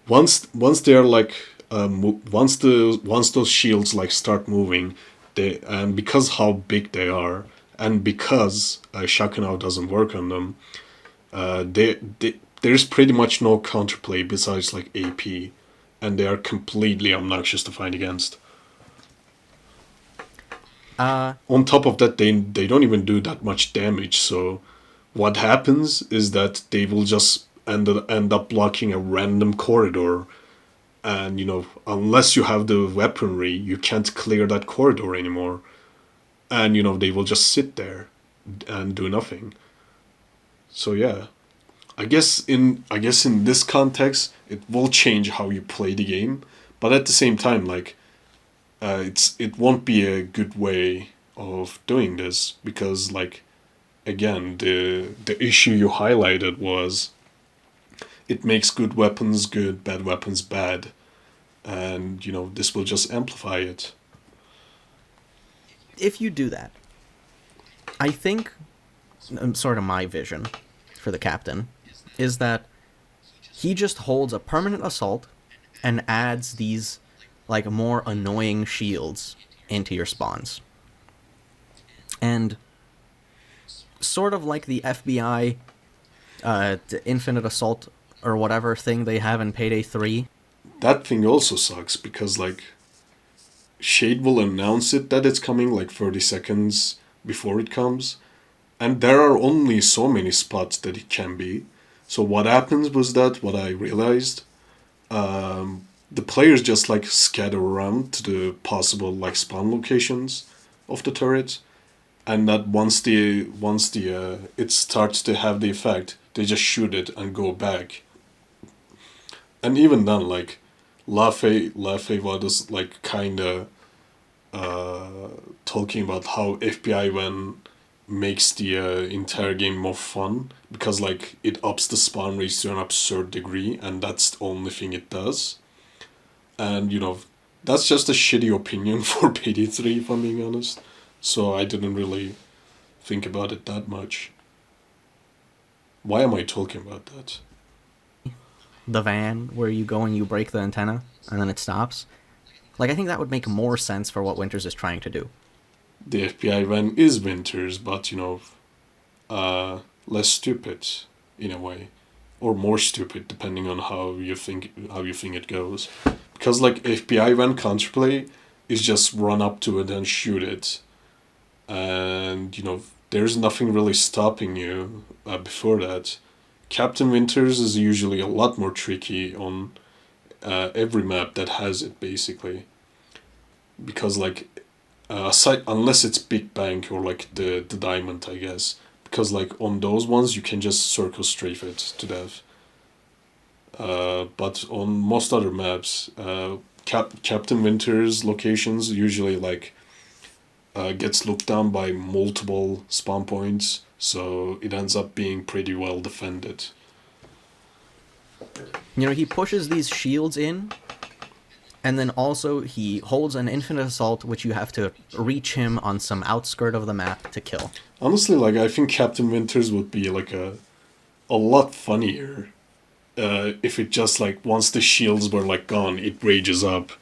once they're like once those shields like start moving, they and because how big they are, and because Shakunao doesn't work on them, there's pretty much no counterplay besides like AP, and they are completely obnoxious to fight against. On top of that, they don't even do that much damage. So what happens is that they will just end up blocking a random corridor, and unless you have the weaponry, you can't clear that corridor anymore, and they will just sit there and do nothing. So yeah, I guess in this context, it will change how you play the game, but at the same time, like it won't be a good way of doing this because, like, again, the issue you highlighted was it makes good weapons good, bad weapons bad, and this will just amplify it. If you do that, I think sort of my vision for the captain is that he just holds a permanent assault and adds these like more annoying shields into your spawns. And sort of like the FBI the infinite assault or whatever thing they have in Payday 3. That thing also sucks because, like, Shade will announce it that it's coming like 30 seconds before it comes, and there are only so many spots that it can be. So what happens was that what I realized, the players just like scatter around to the possible like spawn locations of the turret, and that once the it starts to have the effect, they just shoot it and go back. And even then, like, Lafay was like kinda talking about how FBI when makes the entire game more fun because, like, it ups the spawn rates to an absurd degree, and that's the only thing it does. And that's just a shitty opinion for PD3, if I'm being honest. So I didn't really think about it that much. Why am I talking about that? The van where you go and you break the antenna and then it stops. Like, I think that would make more sense for what Winters is trying to do. The FBI van is Winters, but less stupid in a way, or more stupid depending on how you think it goes. Because, like, FBI van counterplay is just run up to it and shoot it, and there's nothing really stopping you before that. Captain Winters is usually a lot more tricky on every map that has it, basically, because, like, unless it's Big Bang or like the Diamond, I guess, because, like, on those ones you can just circle strafe it to death. But on most other maps, Captain Winter's locations usually like gets looked down by multiple spawn points, so it ends up being pretty well defended. He pushes these shields in, and then also he holds an infinite assault, which you have to reach him on some outskirt of the map to kill. Honestly, like, I think Captain Winters would be like a lot funnier if it just, like, once the shields were like gone, it rages up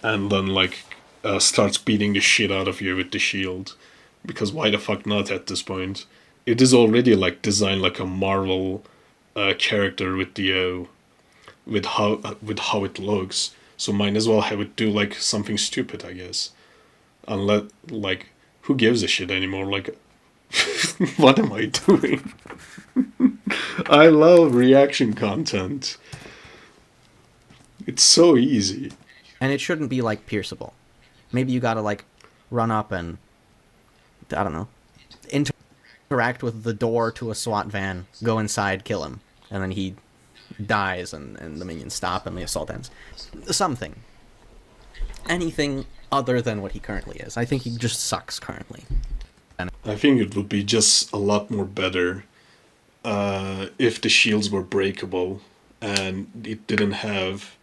and then like starts beating the shit out of you with the shield. Because why the fuck not at this point? It is already like designed like a Marvel character with the with how it looks. So might as well have it do like something stupid, I guess. Unless, like, who gives a shit anymore? Like, what am I doing? I love reaction content. It's so easy. And it shouldn't be like pierceable. Maybe you gotta like run up and, I don't know, interact with the door to a SWAT van, go inside, kill him, and then he dies and the minions stop and the assault ends. Something. Anything other than what he currently is. I think he just sucks currently. I think it would be just a lot more better if the shields were breakable and it didn't have,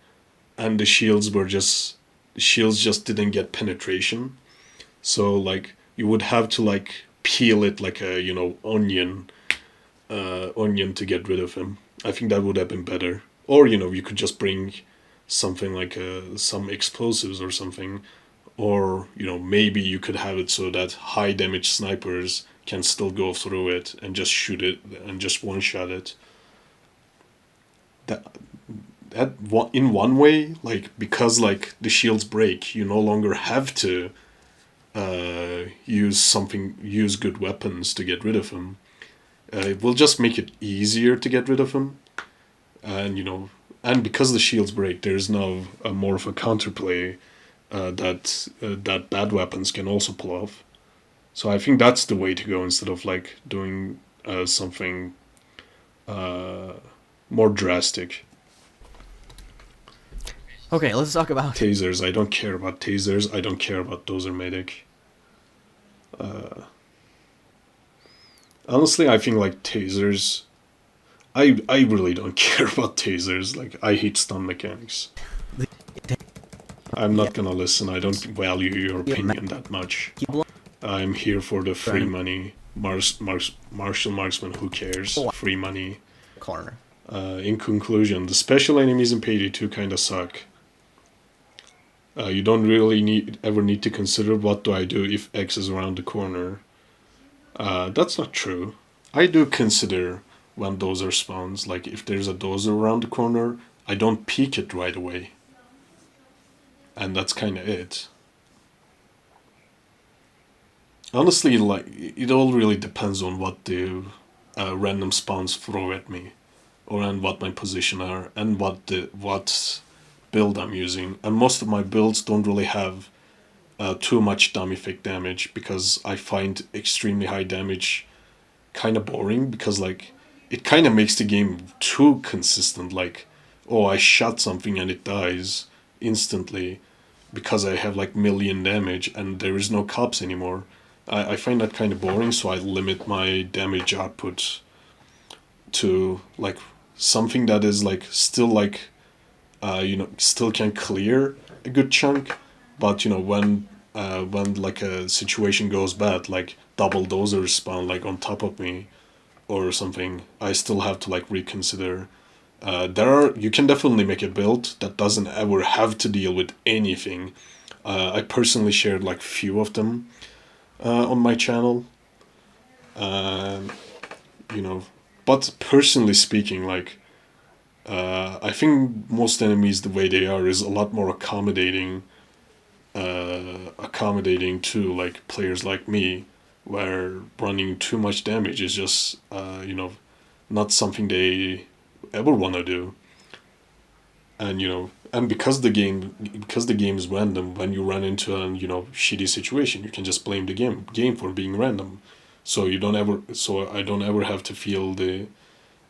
and the shields just didn't get penetration. So like you would have to like peel it like a onion to get rid of him. I think that would have been better. Or you could just bring something like some explosives or something, or maybe you could have it so that high damage snipers can still go through it and just shoot it and just one shot it. That in one way, like because like the shields break, you no longer have to use good weapons to get rid of him. It will just make it easier to get rid of him, and and because the shields break, there's now more of a counterplay that bad weapons can also pull off. So I think that's the way to go instead of like doing something more drastic. Okay, let's talk about Tasers. I don't care about tasers. I don't care about dozer medic. Honestly, I think like tasers. I really don't care about tasers. Like I hate stun mechanics. I'm yeah, not gonna listen. I don't value your opinion that much. I'm here for the free money. Martial marksman. Who cares? Free money. corner. In conclusion, the special enemies in pd2 kinda suck. You don't really ever need to consider what do I do if X is around the corner. That's not true. I do consider when dozer spawns. Like if there's a dozer around the corner, I don't peek it right away. And that's kind of it. Honestly, like it all really depends on what the random spawns throw at me, or and what my position are, and what build I'm using. And most of my builds don't really have too much dummy fake damage because I find extremely high damage kind of boring because like it kind of makes the game too consistent. Like, oh, I shot something and it dies instantly because I have like million damage and there is no cops anymore. I find that kind of boring, so I limit my damage output to like something that is like still like still can clear a good chunk, but when like a situation goes bad, like double dozers spawn like on top of me or something, I still have to like reconsider. You can definitely make a build that doesn't ever have to deal with anything. I personally shared like few of them on my channel. Um, you know, but personally speaking, like I think most enemies the way they are is a lot more accommodating to like players like me, where running too much damage is just not something they ever want to do. And and because the game is random, when you run into a shitty situation, you can just blame the game for being random. So I don't ever have to feel the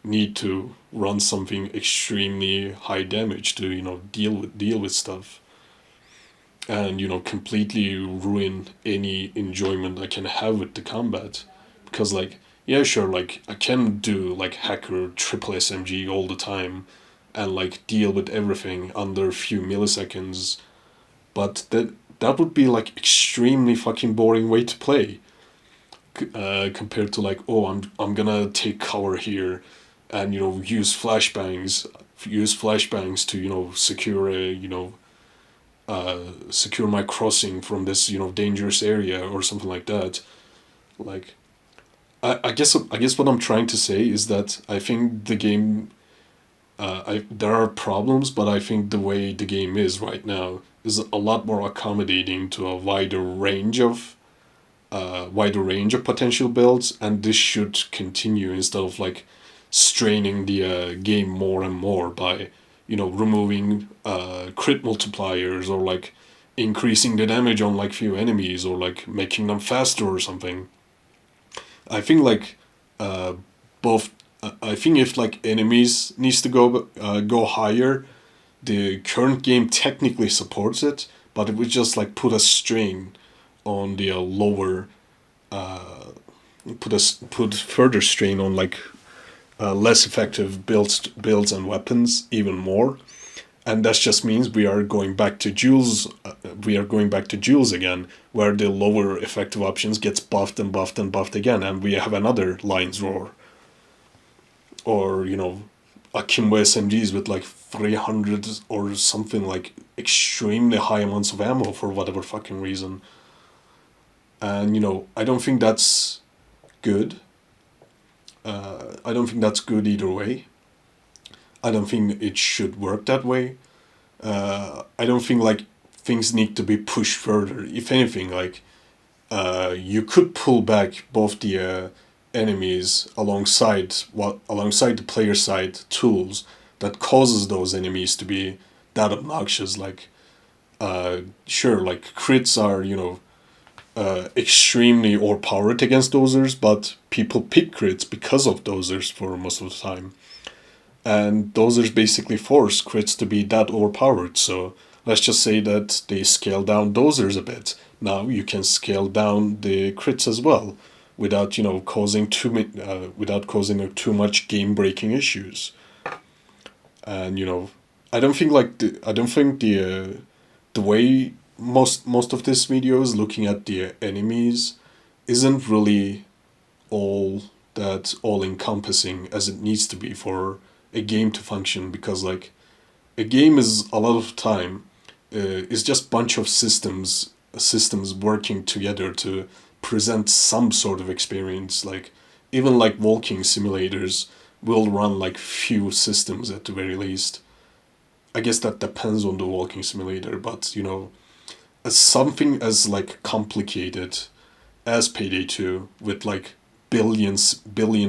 need to run something extremely high damage to deal with stuff, and completely ruin any enjoyment I can have with the combat. Because like, yeah, sure, like I can do like hacker triple SMG all the time and like deal with everything under a few milliseconds, but that would be like extremely fucking boring way to play, compared to like, oh, I'm gonna take cover here and use flashbangs to secure my crossing from this dangerous area or something like that. Like, I guess what I'm trying to say is that I think the game, there are problems, but I think the way the game is right now is a lot more accommodating to a wider range of potential builds, and this should continue instead of like straining the game more and more by removing crit multipliers, or like increasing the damage on like few enemies, or like making them faster or something. I think like both. I think if like enemies needs to go higher, the current game technically supports it, but it would just like put a strain on the lower put further strain on like less effective builds and weapons even more, and that just means we are going back to Jules. We are going back to Jules again, where the lower effective options gets buffed and buffed and buffed again, and we have another Lion's Roar, or akimbo SMGs with like 300 or something, like extremely high amounts of ammo for whatever fucking reason. And I don't think that's good. I don't think that's good either way. I don't think it should work that way. I don't think like things need to be pushed further. If anything, like you could pull back both the enemies alongside the player side tools that causes those enemies to be that obnoxious. Like sure, like crits are extremely overpowered against dozers, but people pick crits because of dozers for most of the time. And dozers basically force crits to be that overpowered, so let's just say that they scale down dozers a bit. Now you can scale down the crits as well, without causing too much game breaking issues. And I don't think the way most of this video is looking at the enemies isn't really all encompassing as it needs to be for a game to function, because like a game is a lot of time is just bunch of systems working together to present some sort of experience. Like even like walking simulators will run like few systems at the very least. I guess that depends on the walking simulator, but as something as like complicated as pd2 with like billion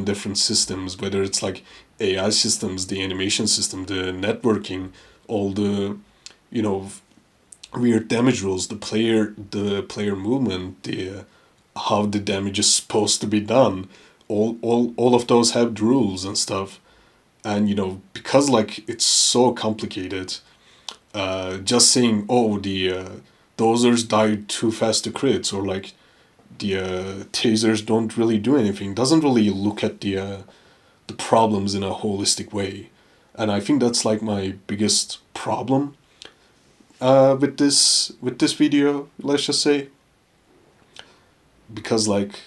different systems, whether it's like AI systems, the animation system, the networking, all the weird damage rules, the player movement, the how the damage is supposed to be done, all of those have rules and stuff. And because like it's so complicated, just saying, oh, the dozers die too fast to crits, or like the tasers don't really do anything, doesn't really look at the problems in a holistic way. And I think that's like my biggest problem with this video, let's just say. Because like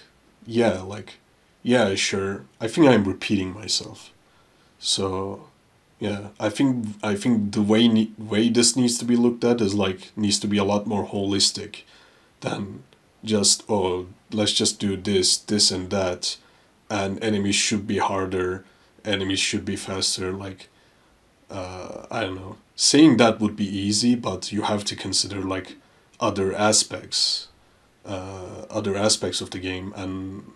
yeah, sure, I think I'm repeating myself. So yeah, I think the way this needs to be looked at is like needs to be a lot more holistic than just, oh, let's just do this and that, and enemies should be harder, enemies should be faster. Like I don't know, saying that would be easy, but you have to consider like other aspects of the game. And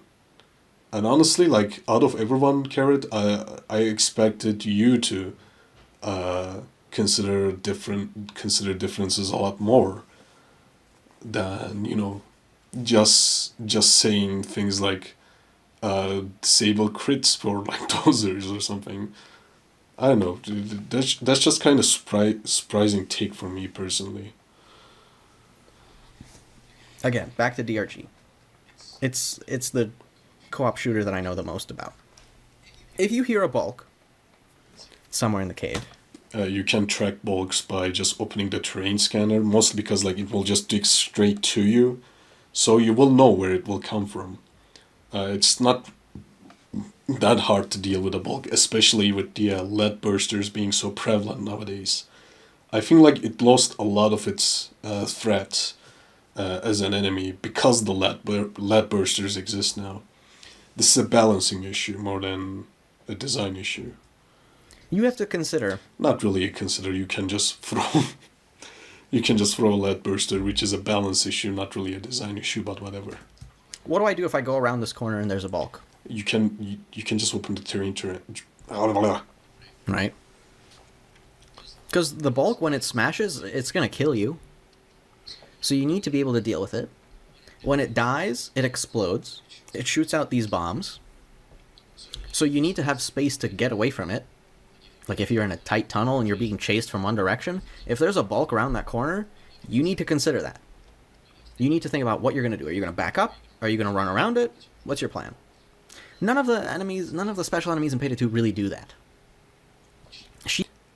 honestly, like out of everyone, Carrot, I expected you to consider differences a lot more than just saying things like disable crits for like dozers or something. I don't know. That's just kind of surprising take for me personally. Again, back to DRG. It's the co-op shooter that I know the most about. If you hear a bulk somewhere in the cave, you can track bulks by just opening the terrain scanner, mostly because like it will just dig straight to you, so you will know where it will come from. It's not that hard to deal with a bulk, especially with the lead bursters being so prevalent nowadays. I think like it lost a lot of its threat as an enemy because the lead bursters exist now. This is a balancing issue more than a design issue. you have to consider. Not really a consider. You can just throw. You can just throw a lead burster, which is a balance issue, not really a design issue, but whatever. What do I do if I go around this corner and there's a bulk? You can just open the terrain. Right. Because the bulk, when it smashes, it's going to kill you. So you need to be able to deal with it. When it dies, it explodes. It shoots out these bombs. So you need to have space to get away from it. Like if you're in a tight tunnel and you're being chased from one direction, if there's a bulk around that corner, you need to consider that. You need to think about what you're going to do. Are you going to back up? Are you going to run around it? What's your plan? None of the special enemies in pd2 really do that.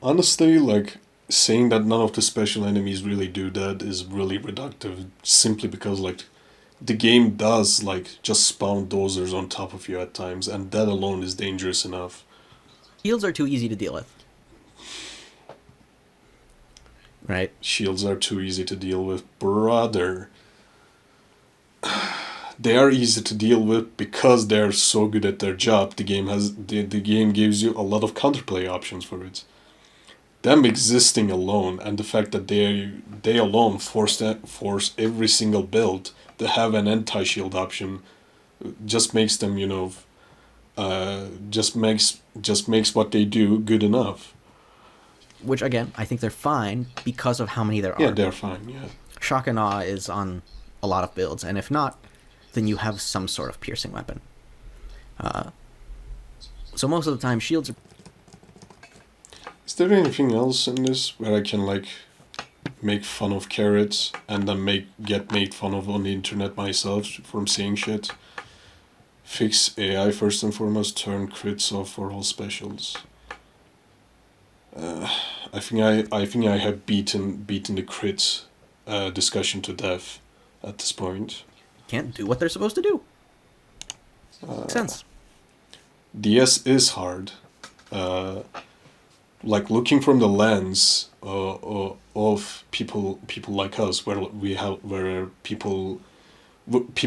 Honestly, like, saying that none of the special enemies really do that is really reductive, simply because, like, the game does, like, just spawn dozers on top of you at times, and that alone is dangerous enough. Shields are too easy to deal with, right? Shields are too easy to deal with, brother. They are easy to deal with because they're so good at their job. The game gives you a lot of counterplay options for it. Them existing alone, and the fact that they alone force every single build to have an anti-shield option, just makes them, just makes what they do good enough. Which again, I think they're fine because of how many there Yeah, are. they're fine. Yeah. Shock and awe is on a lot of builds, and if not, then you have some sort of piercing weapon. So most of the time, shields are. Is there anything else in this where I can, like, make fun of carrots and then get made fun of on the internet myself from saying shit? Fix AI first and foremost. Turn crits off for all specials. I think I have beaten the crits discussion to death at this point. Can't do what they're supposed to do. Makes sense. DS is hard. Like, looking from the lens of people like us, where people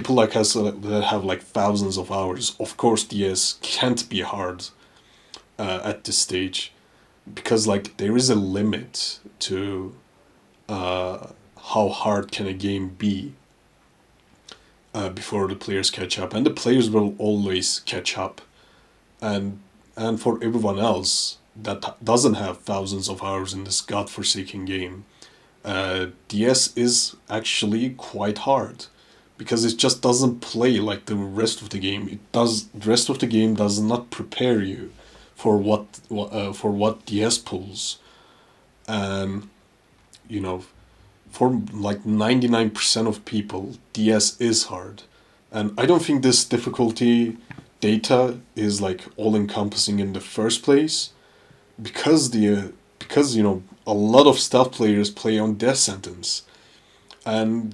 like us that have, like, thousands of hours. Of course, DS can't be hard at this stage, because, like, there is a limit to how hard can a game be before the players catch up, and the players will always catch up, and for everyone else that doesn't have thousands of hours in this godforsaken game, DS is actually quite hard, because it just doesn't play like the rest of the game. The rest of the game does not prepare you for what DS pulls, and for like 99% of people, DS is hard. And I don't think this difficulty data is, like, all encompassing in the first place, because a lot of stealth players play on death sentence, and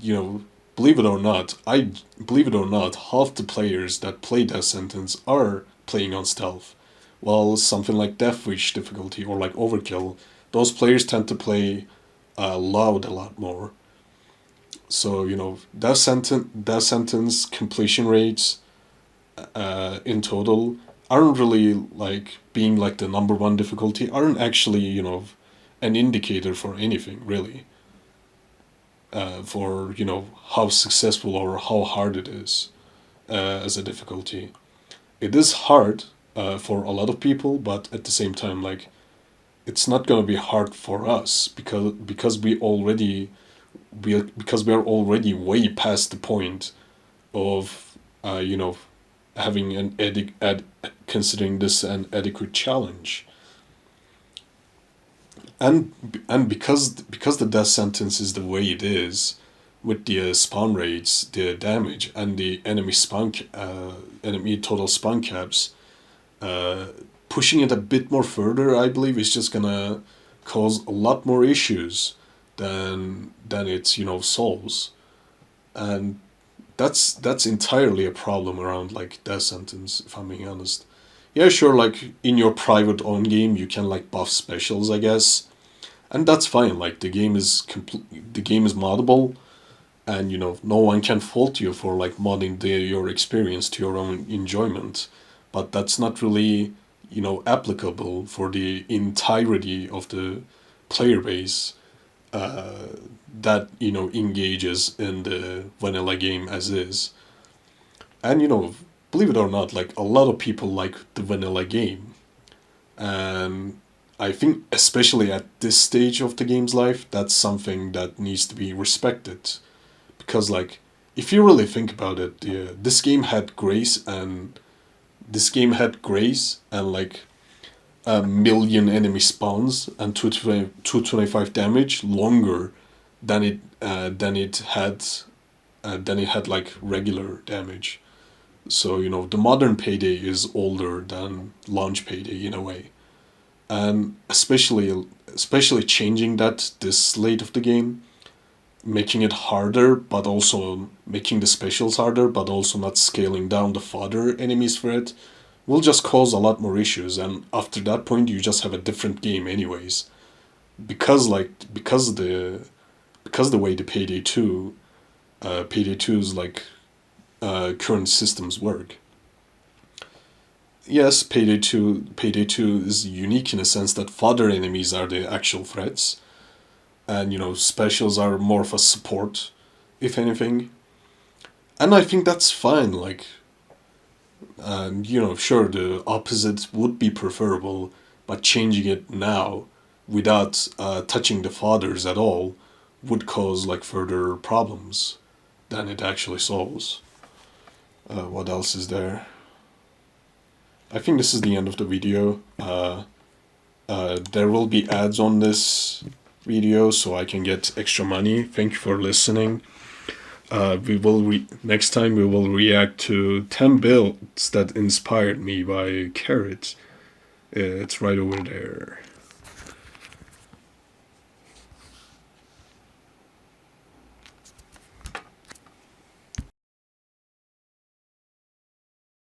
believe it or not, half the players that play death sentence are playing on stealth, while something like Death Wish difficulty or like Overkill, those players tend to play loud a lot more. So, death sentence completion rates in total aren't really, like, being like the number one difficulty, aren't actually, an indicator for anything really, for how successful or how hard it is as a difficulty. It is hard for a lot of people, but at the same time, like, it's not gonna be hard for us, because we are already way past the point of having considering this an adequate challenge. And because the death sentence is the way it is, with the spawn rates, the damage, and the enemy total spawn caps, pushing it a bit more further, I believe, is just gonna cause a lot more issues than it solves, and that's entirely a problem around, like, death sentence, if I'm being honest. Yeah, sure, like, in your private own game you can, like, buff specials, I guess, and that's fine. Like, the game is moddable, and no one can fault you for, like, modding your experience to your own enjoyment, but that's not really applicable for the entirety of the player base that engages in the vanilla game as is. And believe it or not, like, a lot of people like the vanilla game, and I think especially at this stage of the game's life, that's something that needs to be respected, because, like, if you really think about it, this game had grace, and like, a million enemy spawns and 225 damage longer than it had like regular damage. So, the modern Payday is older than launch Payday in a way. And especially changing that this late of the game, making it harder, but also making the specials harder, but also not scaling down the fodder enemies for it, will just cause a lot more issues. And after that point, you just have a different game, anyways. Because the way the Payday 2's current systems work. Yes, Payday 2 is unique in a sense that fodder enemies are the actual threats, and specials are more of a support, if anything. And I think that's fine. Sure, the opposite would be preferable, but changing it now without touching the fodders at all would cause further problems than it actually solves. What else is there? I think this is the end of the video. There will be ads on this video so I can get extra money. Thank you for listening. Next time we will react to 10 builds that inspired me by Carrot. It's right over there.